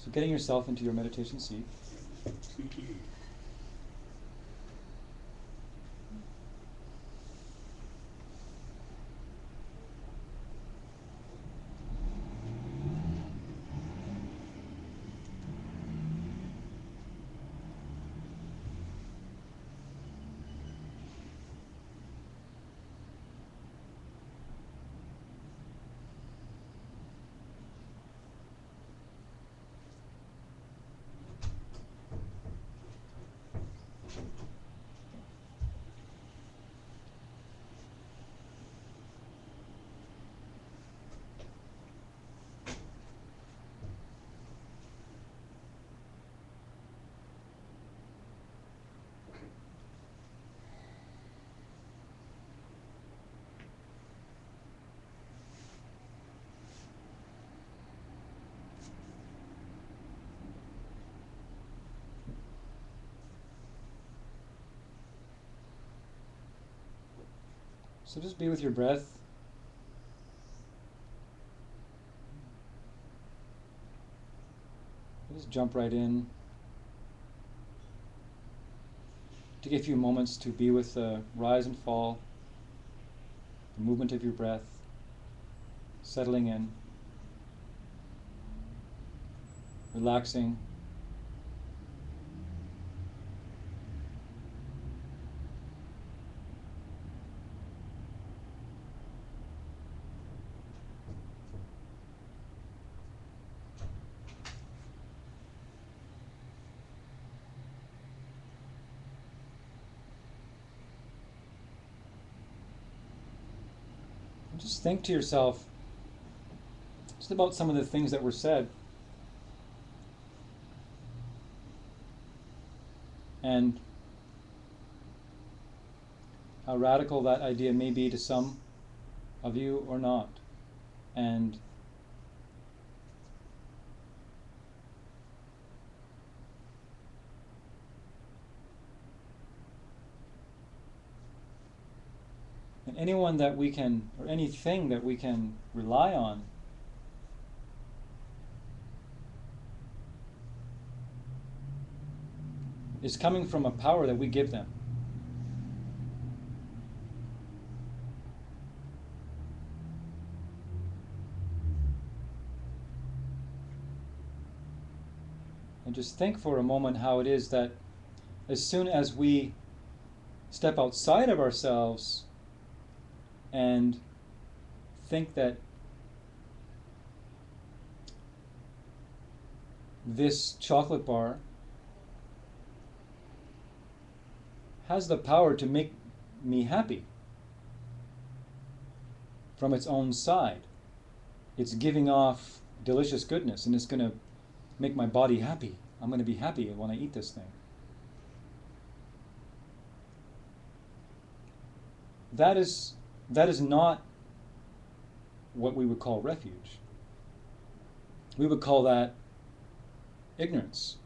So getting yourself into your meditation seat. So just be with your breath. Just jump right in. Take a few moments to be with the rise and fall, the movement of your breath, settling in, relaxing. Just think to yourself just about some of the things that were said, and how radical that idea may be to some of you or not. And anyone that we can, or anything that we can rely on, is coming from a power that we give them. And just think for a moment how it is that as soon as we step outside of ourselves and think that this chocolate bar has the power to make me happy from its own side. It's giving off delicious goodness, and it's going to make my body happy. I'm going to be happy when I eat this thing. That is not what we would call refuge. We would call that ignorance.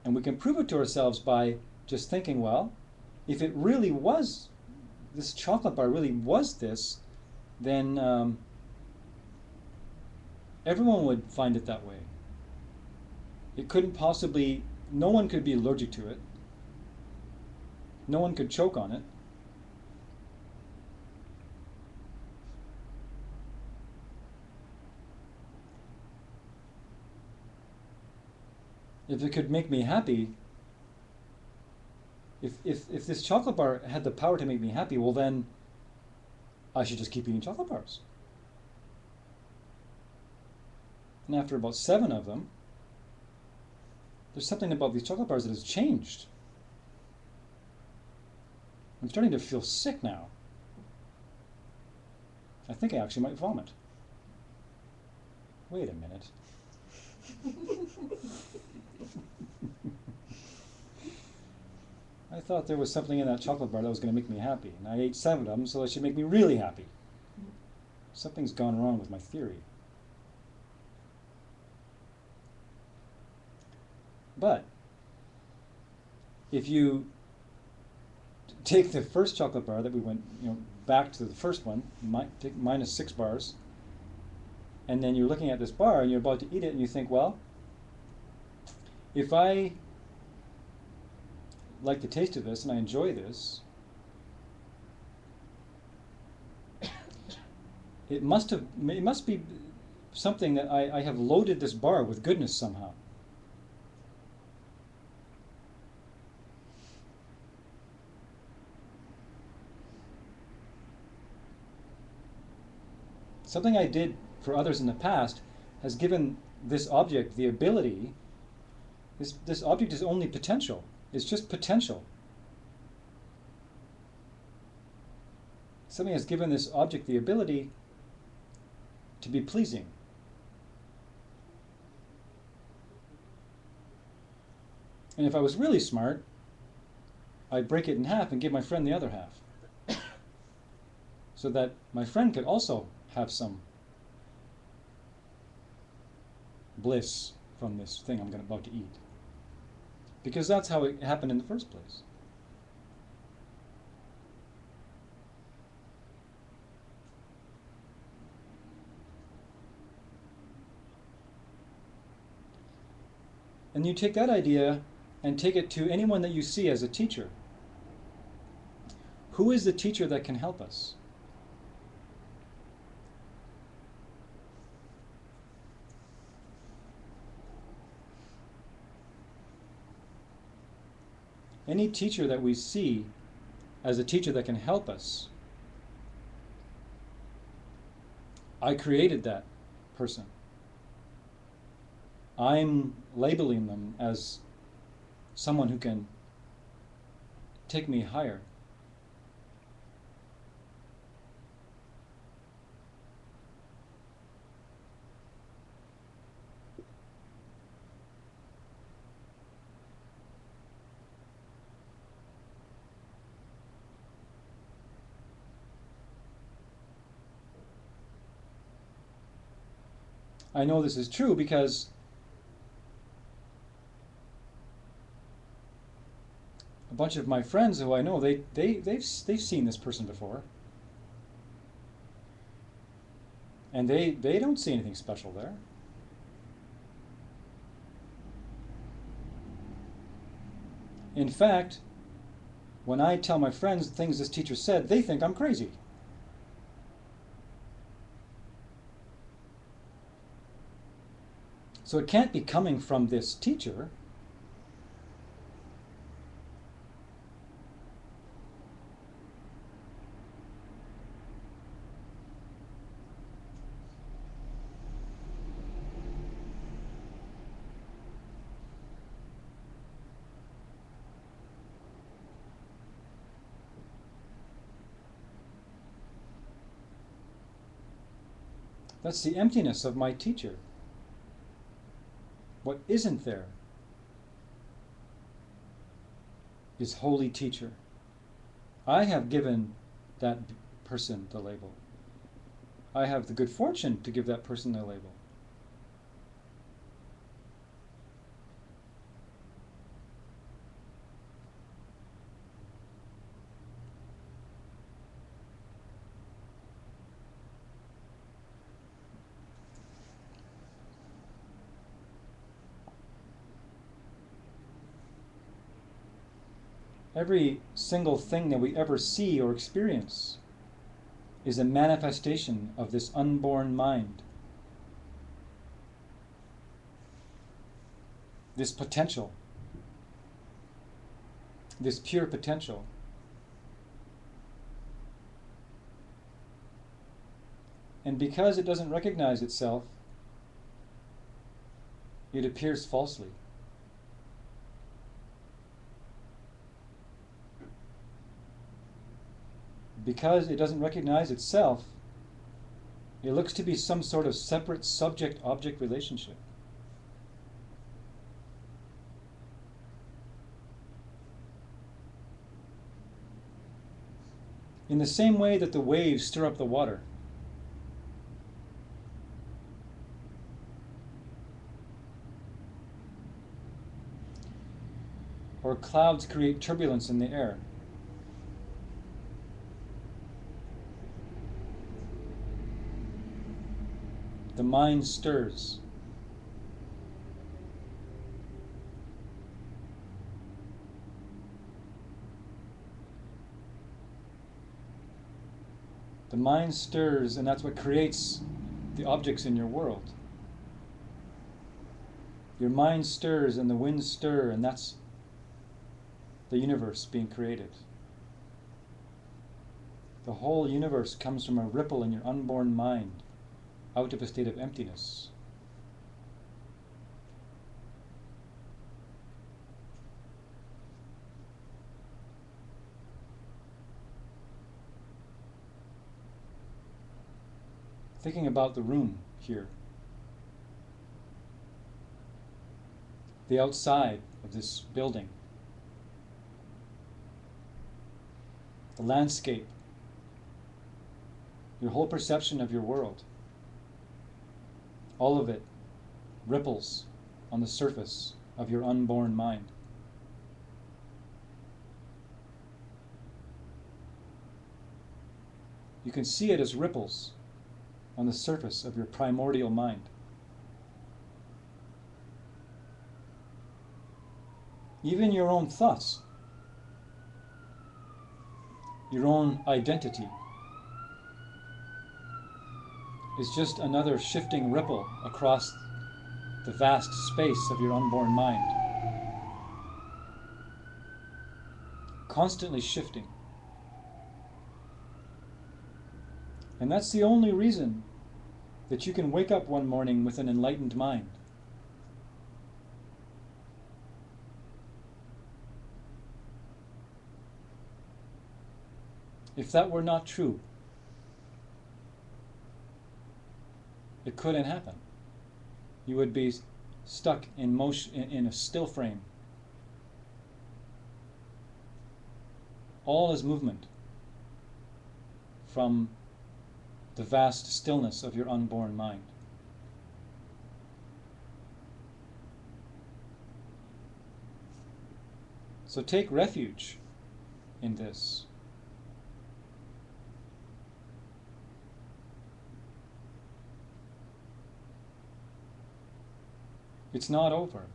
And we can prove it to ourselves by just thinking, well, if it really was, this chocolate bar really was this, then everyone would find it that way. It couldn't possibly, no one could be allergic to it. No one could choke on it. If it could make me happy, if this chocolate bar had the power to make me happy, well then I should just keep eating chocolate bars. And after about 7 of them, there's something about these chocolate bars that has changed. I'm starting to feel sick now. I think I actually might vomit. Wait a minute. I thought there was something in that chocolate bar that was going to make me happy, and I ate 7 of them, so it should make me really happy. Something's gone wrong with my theory. But if you take the first chocolate bar that we went, back to the first one, take minus 6 bars, and then you're looking at this bar and you're about to eat it, and you think, well, if I like the taste of this and I enjoy this, it must be something that I have loaded this bar with goodness somehow. Something I did for others in the past has given this object the ability, this object is only potential. It's just potential. Something has given this object the ability to be pleasing. And if I was really smart, I'd break it in half and give my friend the other half, so that my friend could also have some bliss from this thing I'm about to eat. Because that's how it happened in the first place. And you take that idea and take it to anyone that you see as a teacher. Who is the teacher that can help us? Any teacher that we see as a teacher that can help us, I created that person. I'm labeling them as someone who can take me higher. I know this is true because a bunch of my friends who I know, they've seen this person before. And they don't see anything special there. In fact, when I tell my friends things this teacher said, they think I'm crazy. So it can't be coming from this teacher. That's the emptiness of my teacher. What isn't there is holy teacher. I have given that person the label. I have the good fortune to give that person the label. Every single thing that we ever see or experience is a manifestation of this unborn mind. This potential. This pure potential. And because it doesn't recognize itself, it appears falsely. Because it doesn't recognize itself, it looks to be some sort of separate subject-object relationship. In the same way that the waves stir up the water, or clouds create turbulence in the air, the mind stirs. The mind stirs, and that's what creates the objects in your world. Your mind stirs and the winds stir, and that's the universe being created. The whole universe comes from a ripple in your unborn mind, out of a state of emptiness. Thinking about the room here, the outside of this building, the landscape, your whole perception of your world. All of it ripples on the surface of your unborn mind. You can see it as ripples on the surface of your primordial mind. even your own thoughts, your own identity, is just another shifting ripple across the vast space of your unborn mind. Constantly shifting. And that's the only reason that you can wake up one morning with an enlightened mind. If that were not true, it couldn't happen. You would be stuck in motion, in a still frame. All is movement from the vast stillness of your unborn mind. So take refuge in this. It's not over.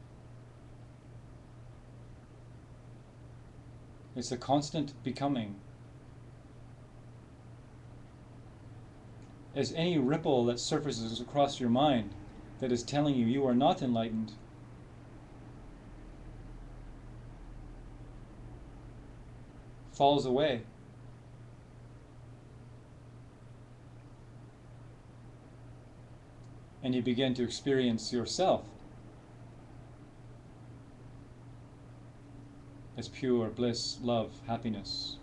It's a constant becoming. As any ripple that surfaces across your mind that is telling you you are not enlightened, falls away, and you begin to experience yourself as pure bliss, love, happiness.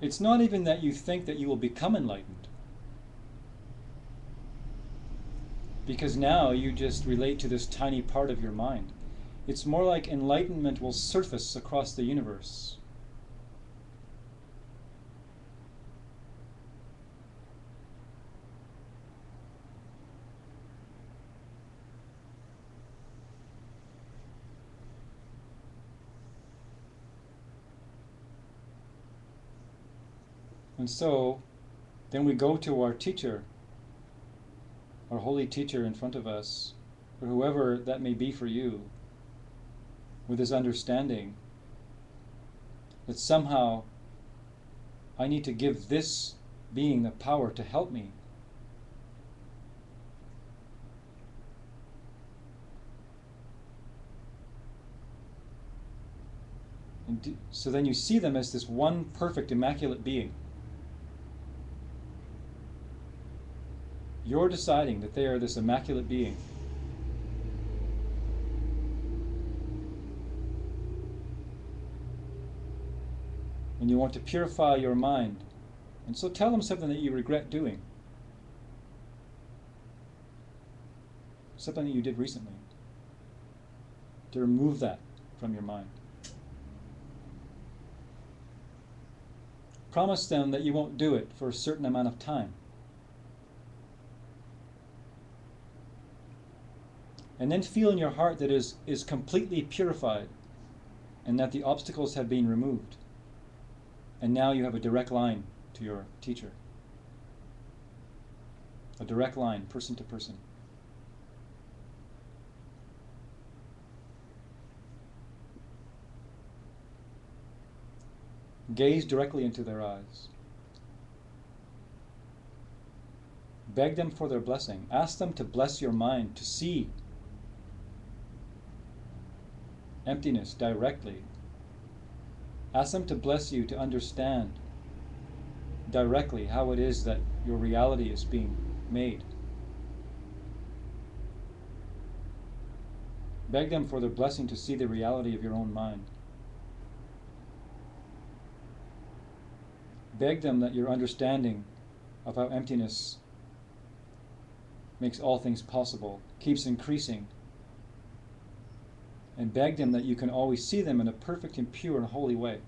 It's not even that you think that you will become enlightened, because now you just relate to this tiny part of your mind. It's more like enlightenment will surface across the universe. And so, then we go to our teacher, our holy teacher in front of us, or whoever that may be for you, with this understanding that somehow I need to give this being the power to help me. And so then you see them as this one perfect, immaculate being. You're deciding that they are this immaculate being. And you want to purify your mind. And so tell them something that you regret doing. Something that you did recently. To remove that from your mind. Promise them that you won't do it for a certain amount of time. And then feel in your heart that it is completely purified and that the obstacles have been removed. And now you have a direct line to your teacher. A direct line, person to person. Gaze directly into their eyes. Beg them for their blessing. Ask them to bless your mind to see emptiness directly. Ask them to bless you to understand directly how it is that your reality is being made. Beg them for their blessing to see the reality of your own mind. Beg them that your understanding of how emptiness makes all things possible keeps increasing. And beg them that you can always see them in a perfect and pure and holy way.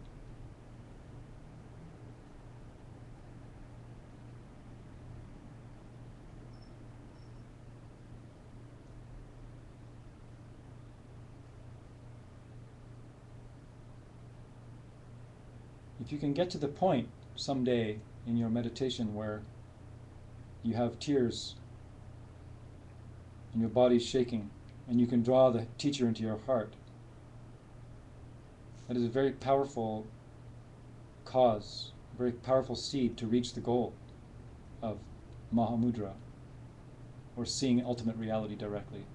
if you can get to the point someday in your meditation where you have tears and your body's shaking and you can draw the teacher into your heart, that is a very powerful cause, a very powerful seed to reach the goal of Mahamudra, or seeing ultimate reality directly.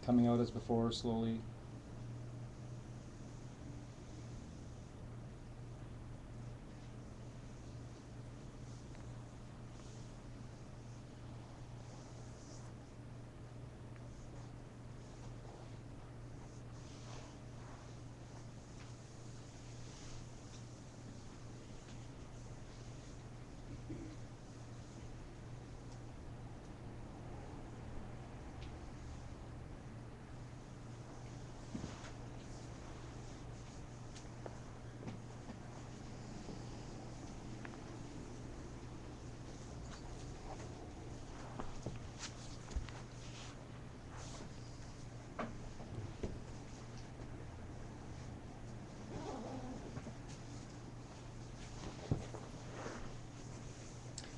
Coming out as before, slowly.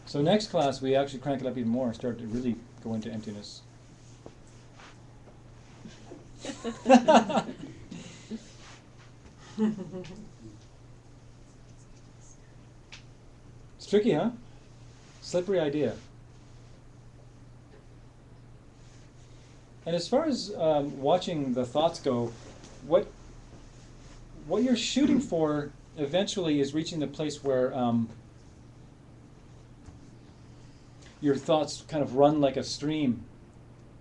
So next class, we actually crank it up even more and start to really go into emptiness. It's tricky, huh? Slippery idea. And as far as watching the thoughts go, what you're shooting for eventually is reaching the place where your thoughts kind of run like a stream,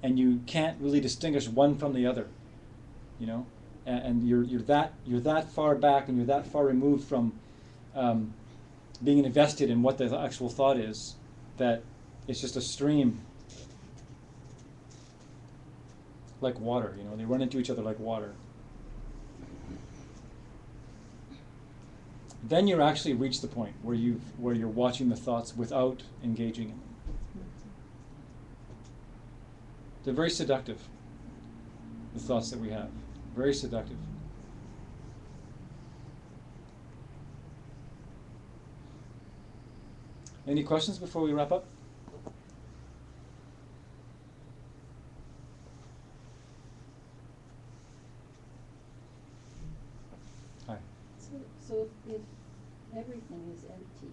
and you can't really distinguish one from the other, you know, and you're that far back and you're that far removed from being invested in what the actual thought is, that it's just a stream, like water. You know, they run into each other like water. Then you actually reach the point where you're watching the thoughts without engaging in them. They're very seductive, the thoughts that we have. Very seductive. Any questions before we wrap up? Hi. So if everything is empty,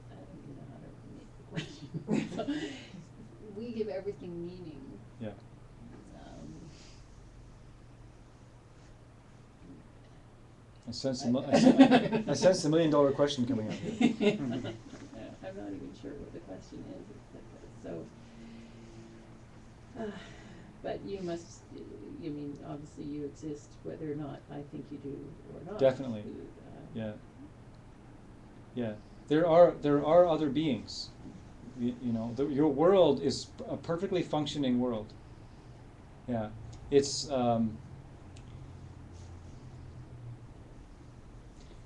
I don't even know how to make the question. We give everything meaning. Yeah. I sense a $1 million question coming up here. I'm not even sure what the question is. So, but you must. You mean obviously you exist, whether or not I think you do or not. Definitely. Yeah. Yeah. There are other beings. You know, your world is a perfectly functioning world. Yeah, it's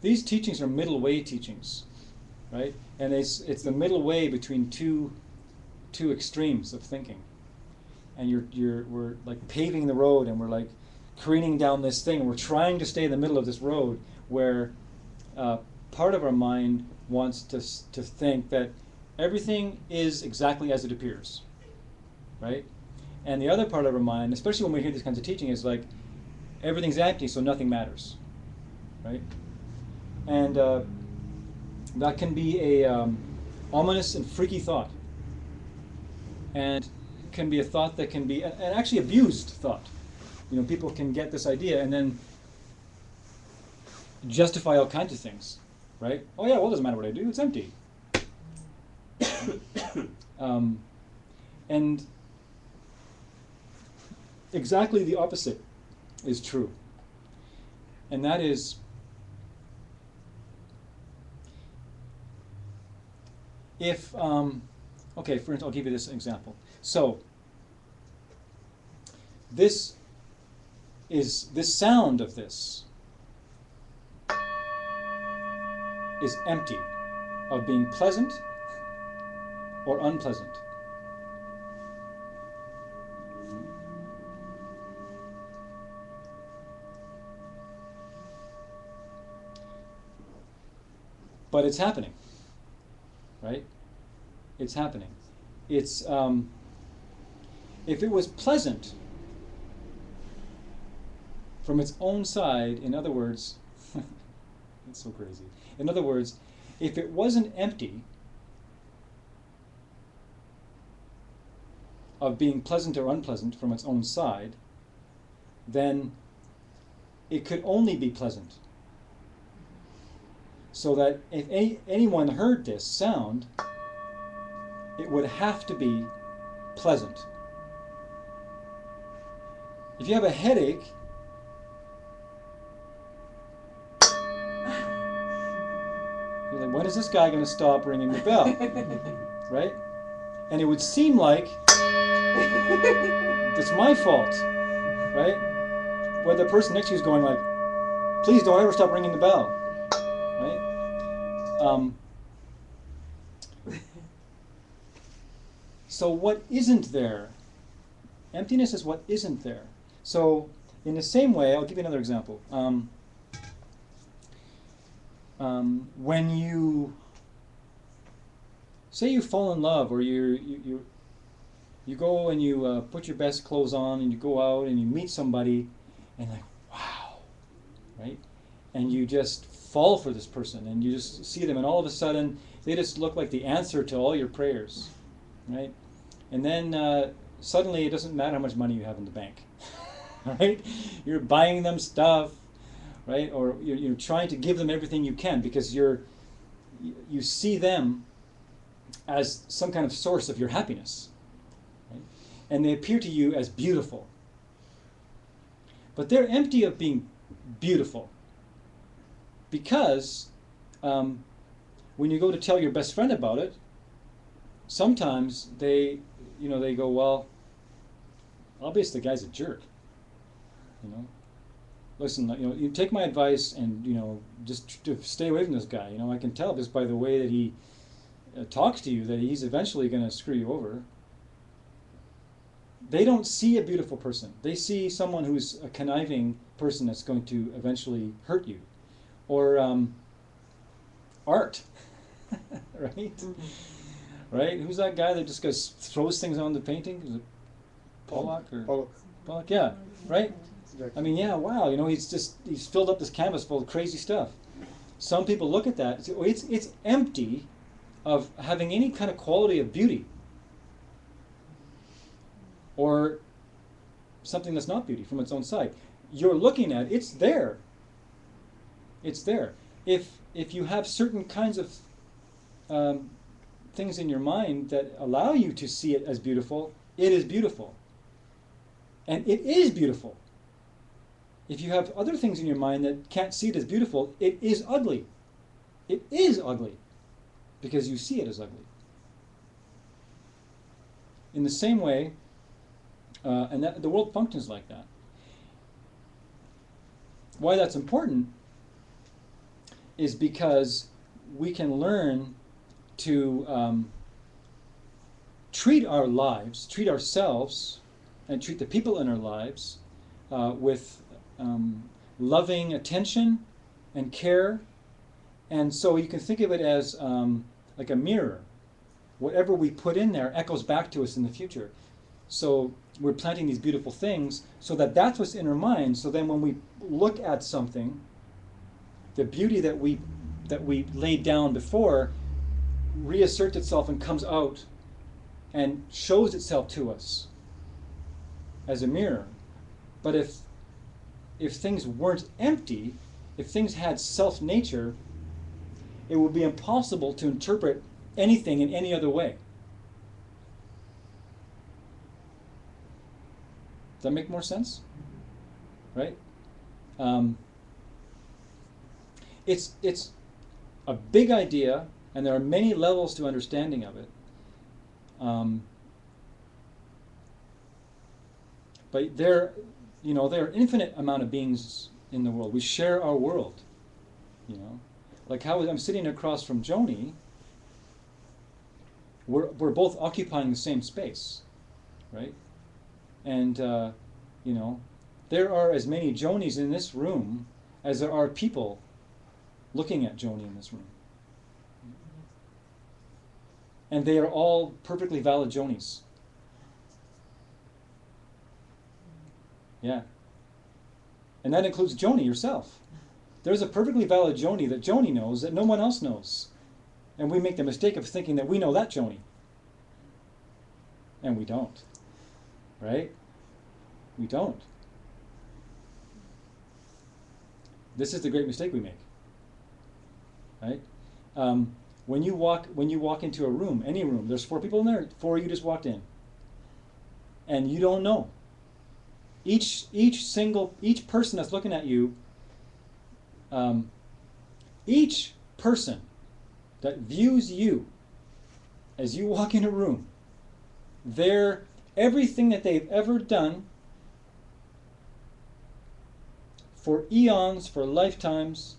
these teachings are middle way teachings, right? And it's the middle way between two extremes of thinking. And we're like paving the road, and we're like careening down this thing. We're trying to stay in the middle of this road where part of our mind wants to think that everything is exactly as it appears, right? And the other part of our mind, especially when we hear these kinds of teaching, is like everything's empty, so nothing matters, right? And that can be a ominous and freaky thought, and can be a thought that can be an actually abused thought. You know, people can get this idea and then justify all kinds of things, right? Oh yeah, well, it doesn't matter what I do; it's empty. And exactly the opposite is true, and that is if okay, for instance, I'll give you this example. So this sound of this is empty of being pleasant or unpleasant. But it's happening, right? It's happening. It's if it was pleasant from its own side, in other words, it's so crazy. In other words, if it wasn't empty of being pleasant or unpleasant from its own side, then it could only be pleasant. So that if anyone heard this sound, it would have to be pleasant. If you have a headache, you're like, when is this guy going to stop ringing the bell? Right? And it would seem like it's my fault, right? Where the person next to you is going like, please don't ever stop ringing the bell, right? So what isn't there? Emptiness is what isn't there. So in the same way, I'll give you another example. When you say you fall in love, or you go and you put your best clothes on and you go out and you meet somebody and like, wow, right? And you just fall for this person and you just see them and all of a sudden they just look like the answer to all your prayers, right? And then suddenly it doesn't matter how much money you have in the bank, right? You're buying them stuff, right? Or you're trying to give them everything you can because you see them as some kind of source of your happiness, right? And they appear to you as beautiful. But they're empty of being beautiful because when you go to tell your best friend about it, sometimes they go, well, obviously the guy's a jerk, Listen, you take my advice and, just to stay away from this guy. I can tell just by the way that he talks to you that he's eventually going to screw you over. They don't see a beautiful person. They see someone who's a conniving person that's going to eventually hurt you. Or art, right? Mm-hmm. Right? Who's that guy that just goes throws things on the painting? Is it Pollock or Pollock? Yeah, right. I mean, yeah. Wow. He's filled up this canvas full of crazy stuff. Some people look at that and say, "Oh, it's empty of having any kind of quality of beauty, or something that's not beauty from its own side." You're looking at it's there. It's there. If you have certain kinds of things in your mind that allow you to see it as beautiful, it is beautiful. And it is beautiful. If you have other things in your mind that can't see it as beautiful, it is ugly. It is ugly because you see it as ugly. In the same way, and that the world functions like that. Why that's important is because we can learn to treat our lives, treat ourselves, and treat the people in our lives with loving attention and care. And so you can think of it as like a mirror. Whatever we put in there echoes back to us in the future. So we're planting these beautiful things so that that's what's in our mind. So then when we look at something, the beauty that we laid down before reasserts itself and comes out and shows itself to us as a mirror. But if things weren't empty, if things had self-nature, it would be impossible to interpret anything in any other way. Does that make more sense? Right? It's a big idea, and there are many levels to understanding of it. But there are infinite amount of beings in the world. We share our world. Like how I'm sitting across from Joni. We're both occupying the same space, right? And there are as many Jonies in this room as there are people looking at Joni in this room. And they are all perfectly valid Jonies. Yeah. And that includes Joni yourself. There's a perfectly valid Joni that Joni knows that no one else knows. And we make the mistake of thinking that we know that Joni. And we don't. Right? We don't. This is the great mistake we make. Right? When you walk into a room, any room, there's 4 people in there, 4 you just walked in. And you don't know. Each person that's looking at you, each person that views you as you walk in a room, everything that they've ever done for eons, for lifetimes,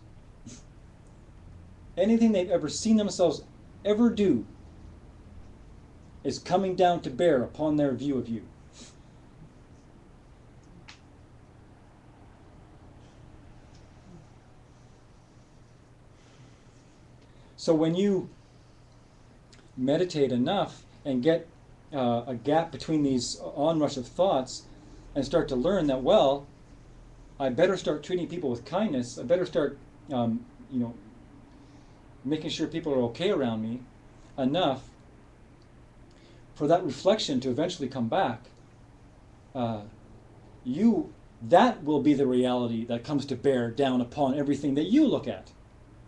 anything they've ever seen themselves ever do is coming down to bear upon their view of you. So when you meditate enough and get a gap between these onrush of thoughts and start to learn that, well, I better start treating people with kindness, I better start making sure people are okay around me enough for that reflection to eventually come back, that will be the reality that comes to bear down upon everything that you look at.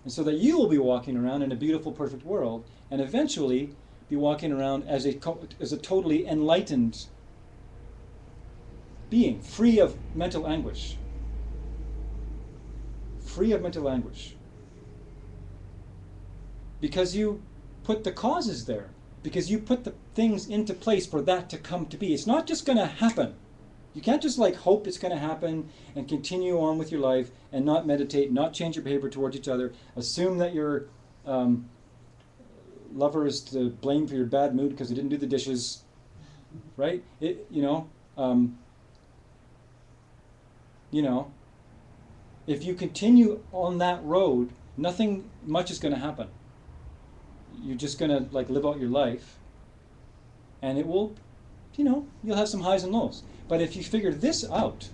And so that you will be walking around in a beautiful, perfect world, and eventually be walking around as a totally enlightened being, free of mental anguish. Free of mental anguish. Because you put the causes there. Because you put the things into place for that to come to be. It's not just going to happen. You can't just hope it's going to happen and continue on with your life and not meditate, not change your behavior towards each other, assume that your lover is to blame for your bad mood because he didn't do the dishes, right? If you continue on that road, nothing much is going to happen. You're just going to live out your life, and it will, you'll have some highs and lows. But if you figure this out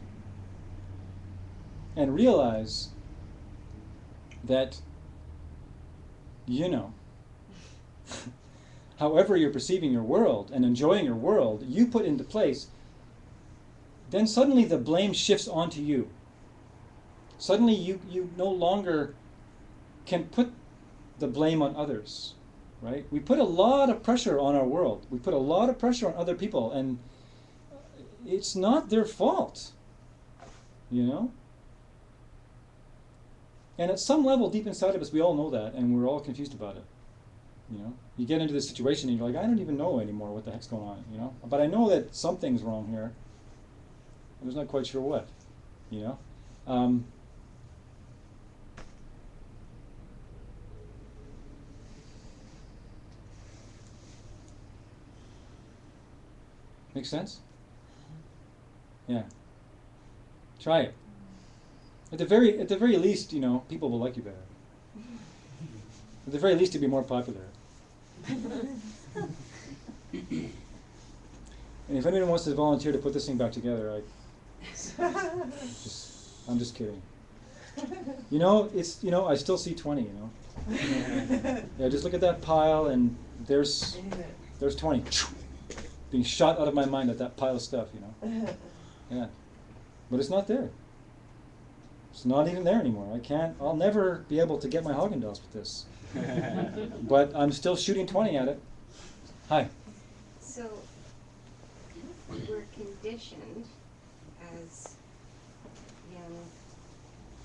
and realize that, however you're perceiving your world and enjoying your world, you put into place, then suddenly the blame shifts onto you. Suddenly you no longer can put the blame on others, right? We put a lot of pressure on our world. We put a lot of pressure on other people, and it's not their fault, And at some level deep inside of us, we all know that, and we're all confused about it. You get into this situation and you're like, I don't even know anymore what the heck's going on, But I know that something's wrong here. I'm just not quite sure what, Make sense? Yeah. Try it. At the very least, people will like you better. At the very least, you'll be more popular. And if anyone wants to volunteer to put this thing back together, I'm just kidding. You know, it's, you know, I still see 20, you know. Yeah, just look at that pile, and there's 20 being shot out of my mind at that pile of stuff, you know. Yeah, but it's not there. It's not even there anymore. I'll never be able to get my Haagen-Dazs with this. But I'm still shooting 20 at it. Hi. So we're conditioned as young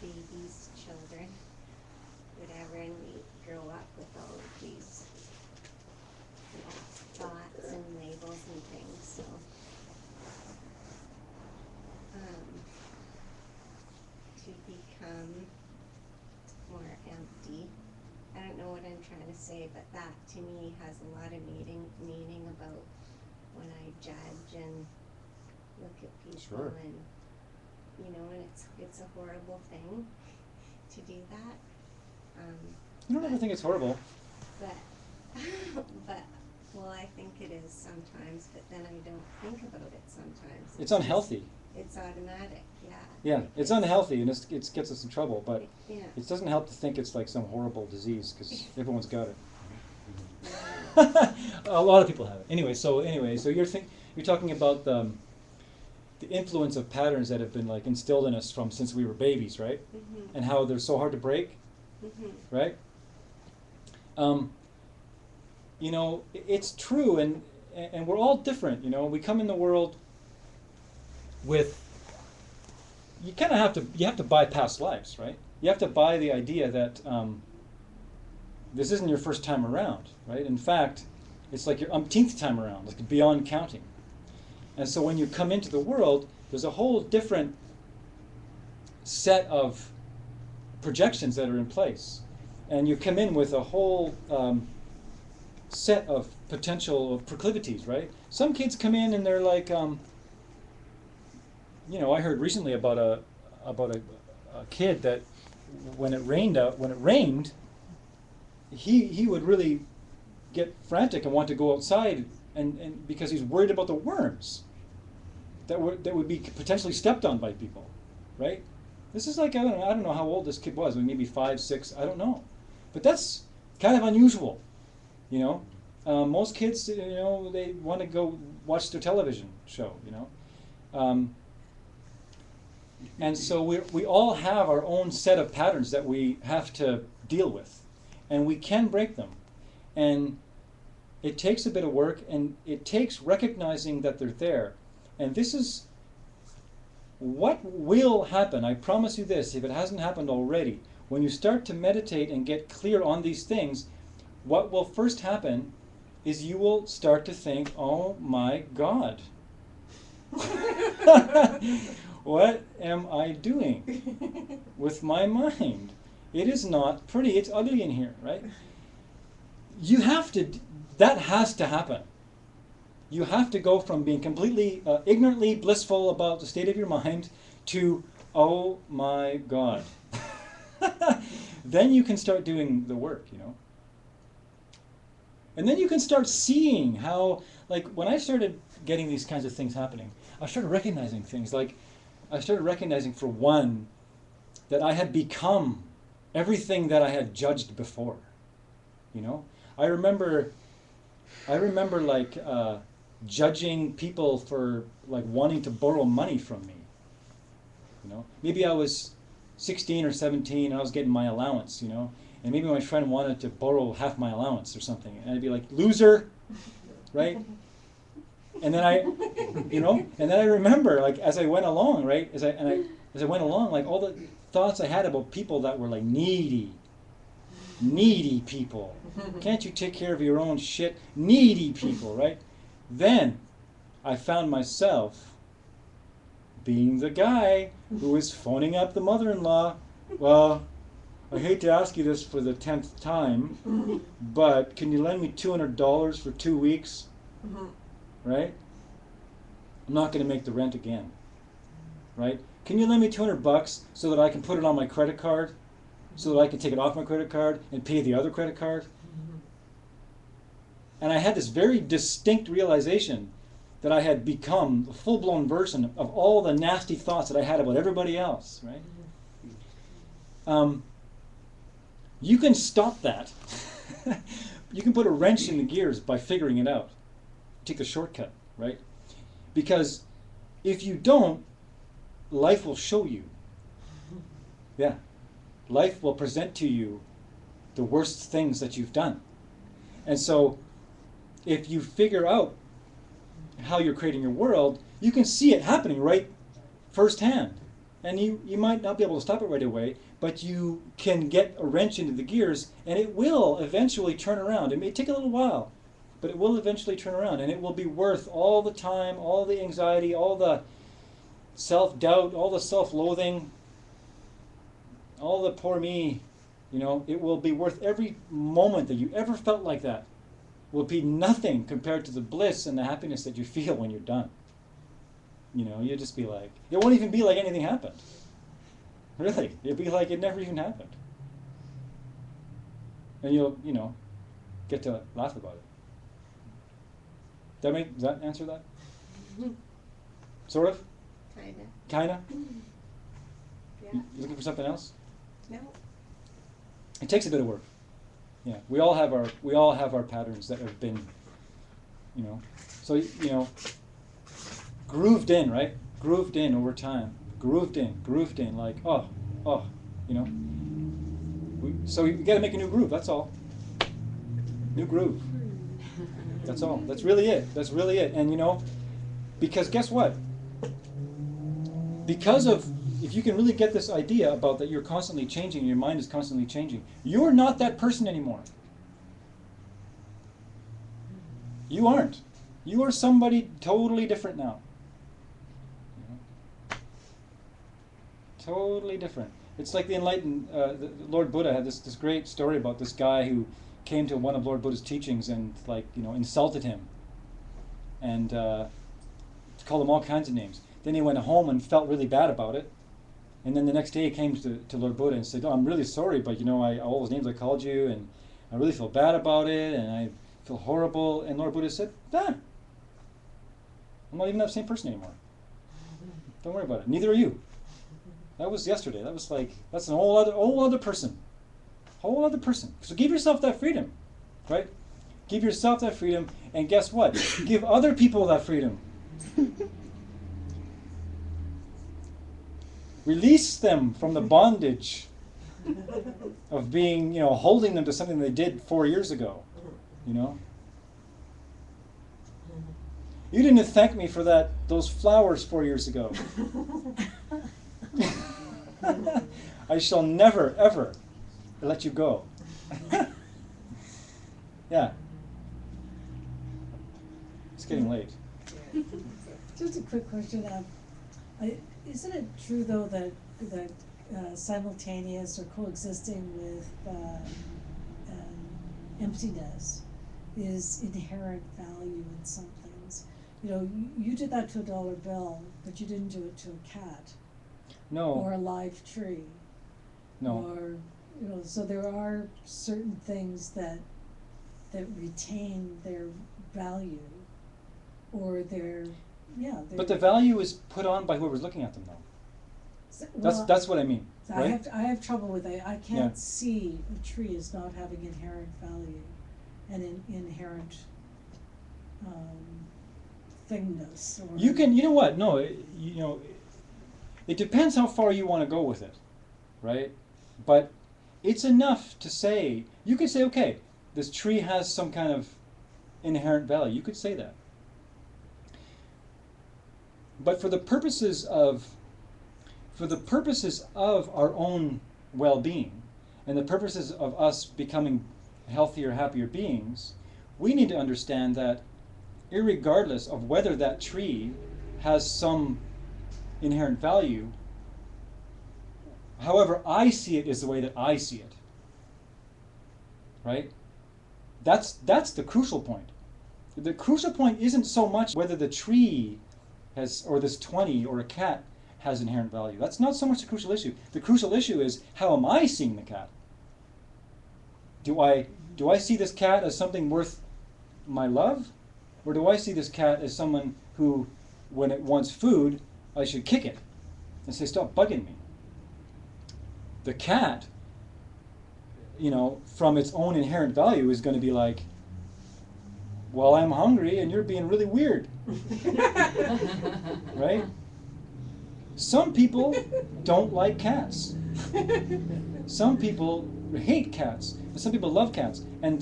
babies, children, whatever, and we grow up with all of these, you know, thoughts and labels and things. So to become more empty. I don't know what I'm trying to say, but that to me has a lot of meaning about when I judge and look at people. Sure. And you know, and it's a horrible thing to do that. You don't ever think it's horrible. But well, I think it is sometimes, but then I don't think about it sometimes. It's unhealthy. It's automatic, yeah. Yeah, it's unhealthy, and it gets us in trouble, but Yeah. it doesn't help to think it's like some horrible disease, because everyone's got it. A lot of people have it. Anyway, so you're talking about the influence of patterns that have been like instilled in us from since we were babies, right? Mm-hmm. And how they're so hard to break, right? You know, it's true, and we're all different. You know, we come in the world with. You kind of have to buy past lives, right? You have to buy the idea that this isn't your first time around, right? In fact, it's like your umpteenth time around, like beyond counting. And so when you come into the world, there's a whole different set of projections that are in place. And you come in with a whole set of potential proclivities, right? Some kids come in and they're like, you know, I heard recently about a kid that when it rained, he would really get frantic and want to go outside, and because he's worried about the worms that would be potentially stepped on by people, right? This is like, I don't know how old this kid was, maybe 5, 6, I don't know, but that's kind of unusual, you know. Most kids, you know, they want to go watch their television show, you know. And so we all have our own set of patterns that we have to deal with, and we can break them. And it takes a bit of work, and it takes recognizing that they're there. And this is what will happen, I promise you this, if it hasn't happened already. When you start to meditate and get clear on these things, what will first happen is you will start to think, oh my God. What am I doing with my mind? It is not pretty, it's ugly in here, right? That has to happen. You have to go from being completely ignorantly blissful about the state of your mind to, oh my God. Then you can start doing the work, you know. And then you can start seeing how, like, when I started getting these kinds of things happening, I started recognizing things. Like, I started recognizing, for one, that I had become everything that I had judged before. You know, I remember like judging people for like wanting to borrow money from me. You know, maybe I was 16 or 17 and I was getting my allowance. You know, and maybe my friend wanted to borrow half my allowance or something, and I'd be like, loser, right? And then I remember, like, as I went along, right, as I went along, like, all the thoughts I had about people that were like needy people. Can't you take care of your own shit? Needy people, right? Then I found myself being the guy who was phoning up the mother-in-law. Well, I hate to ask you this for the 10th time, but can you lend me $200 for 2 weeks? Right? I'm not going to make the rent again. Right? Can you lend me $200 so that I can put it on my credit card, so that I can take it off my credit card and pay the other credit card? And I had this very distinct realization that I had become the full-blown version of all the nasty thoughts that I had about everybody else, right? You can stop that. You can put a wrench in the gears by figuring it out. Take the shortcut, right? Because if you don't, life will show you. Yeah. Life will present to you the worst things that you've done. And so if you figure out how you're creating your world, you can see it happening right firsthand. And you might not be able to stop it right away, but you can get a wrench into the gears, and it will eventually turn around. It may take a little while, but it will eventually turn around, and it will be worth all the time, all the anxiety, all the self-doubt, all the self-loathing, all the poor me. You know, it will be worth every moment that you ever felt like that. Will be nothing compared to the bliss and the happiness that you feel when you're done. You know, you'll just be like, it won't even be like anything happened. Really, it'll be like it never even happened. And you'll, you know, get to laugh about it. Does that answer that? Sort of? Kinda. Kinda? Yeah. You looking for something else? No. It takes a bit of work. Yeah, we all have our patterns that have been, you know, so you know, grooved in, right? Grooved in over time. Grooved in, like you know. So you got to make a new groove. That's all. New groove. That's all. That's really it. That's really it. And you know, because guess what? Because of, if you can really get this idea about that you're constantly changing, your mind is constantly changing, you're not that person anymore. You aren't. You are somebody totally different now. Totally different. It's like the enlightened, Lord Buddha had this great story about this guy who came to one of Lord Buddha's teachings and, like, you know, insulted him and called him all kinds of names. Then he went home and felt really bad about it. And then the next day he came to Lord Buddha and said, "Oh, I'm really sorry, but you know, all those names I called you, and I really feel bad about it, and I feel horrible." And Lord Buddha said, "I'm not even that same person anymore. Don't worry about it. Neither are you. That was yesterday. That was like, that's an whole other person. Whole other person." So give yourself that freedom, right? Give yourself that freedom, and guess what? Give other people that freedom. Release them from the bondage of being, you know, holding them to something they did 4 years ago, you know? You didn't thank me for those flowers 4 years ago. I shall never, ever let you go. Yeah. It's getting late. Just a quick question. Isn't it true though that simultaneous or coexisting with emptiness is inherent value in some things? You know, you did that to a dollar bill, but you didn't do it to a cat. No. Or a live tree. No. Or, you know, so there are certain things that retain their value, or their, yeah. But the value is put on by whoever's looking at them, though. So, well, that's what I mean. So right? I have trouble with that. I can't see a tree as not having inherent value and inherent thingness. Or You can, you know what? No, you know, it depends how far you want to go with it, right? But it's enough to say, you could say, okay, this tree has some kind of inherent value. You could say that. But for the purposes of our own well-being and the purposes of us becoming healthier, happier beings, we need to understand that irregardless of whether that tree has some inherent value, however I see it is the way that I see it. Right? That's the crucial point. The crucial point isn't so much whether the tree has, or this 20 or a cat has inherent value. That's not so much the crucial issue. The crucial issue is, how am I seeing the cat? Do I see this cat as something worth my love? Or do I see this cat as someone who, when it wants food, I should kick it and say, stop bugging me? The cat, from its own inherent value is going to be like, well, I'm hungry and you're being really weird. Right? Some people don't like cats. Some people hate cats. And some people love cats. And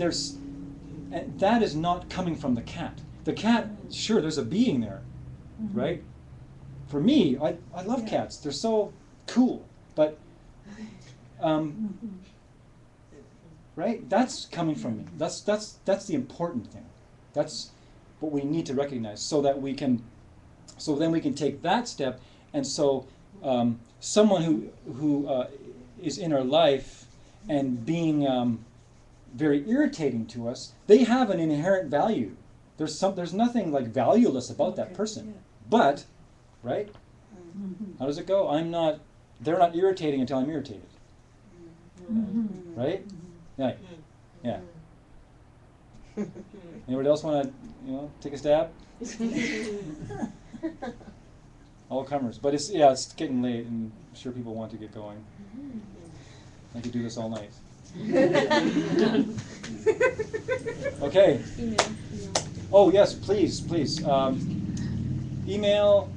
that is not coming from the cat. The cat, sure, there's a being there, right? For me, I love cats. They're so cool. But, right? That's coming from me. That's the important thing. That's what we need to recognize, so then we can take that step. And so someone who is in our life and being very irritating to us, they have an inherent value. There's nothing like valueless about that person. But, right? How does it go? They're not irritating until I'm irritated. Right? Yeah. Yeah. Anybody else want to, take a stab? All comers. But it's getting late, and I'm sure people want to get going. I could do this all night. Okay. Email. Oh yes, please. Email.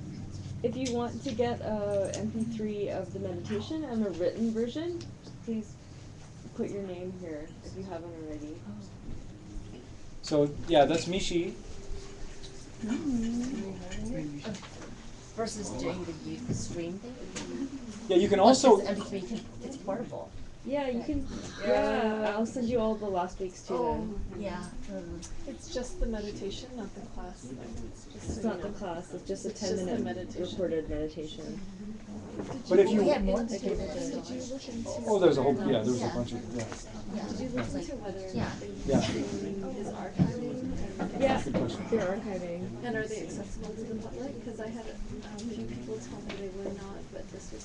If you want to get a MP3 of the meditation and a written version, please put your name here if you haven't already. So yeah, that's Mishi. Versus doing the stream thing. Yeah, you can also. It's portable. Yeah, you can. Yeah, I'll send you all the last week's too. Then. Yeah. It's just the meditation, not the class. It's not the class. It's just a 10-minute recorded meditation. But if you. had more Did you listen to? Oh, there's a whole. Yeah, there's a bunch of. Yeah. Did you listen to whether Yeah. is archiving? Yeah, they're archiving. And are they accessible to the public? Because I had a few people tell me they were not, but this was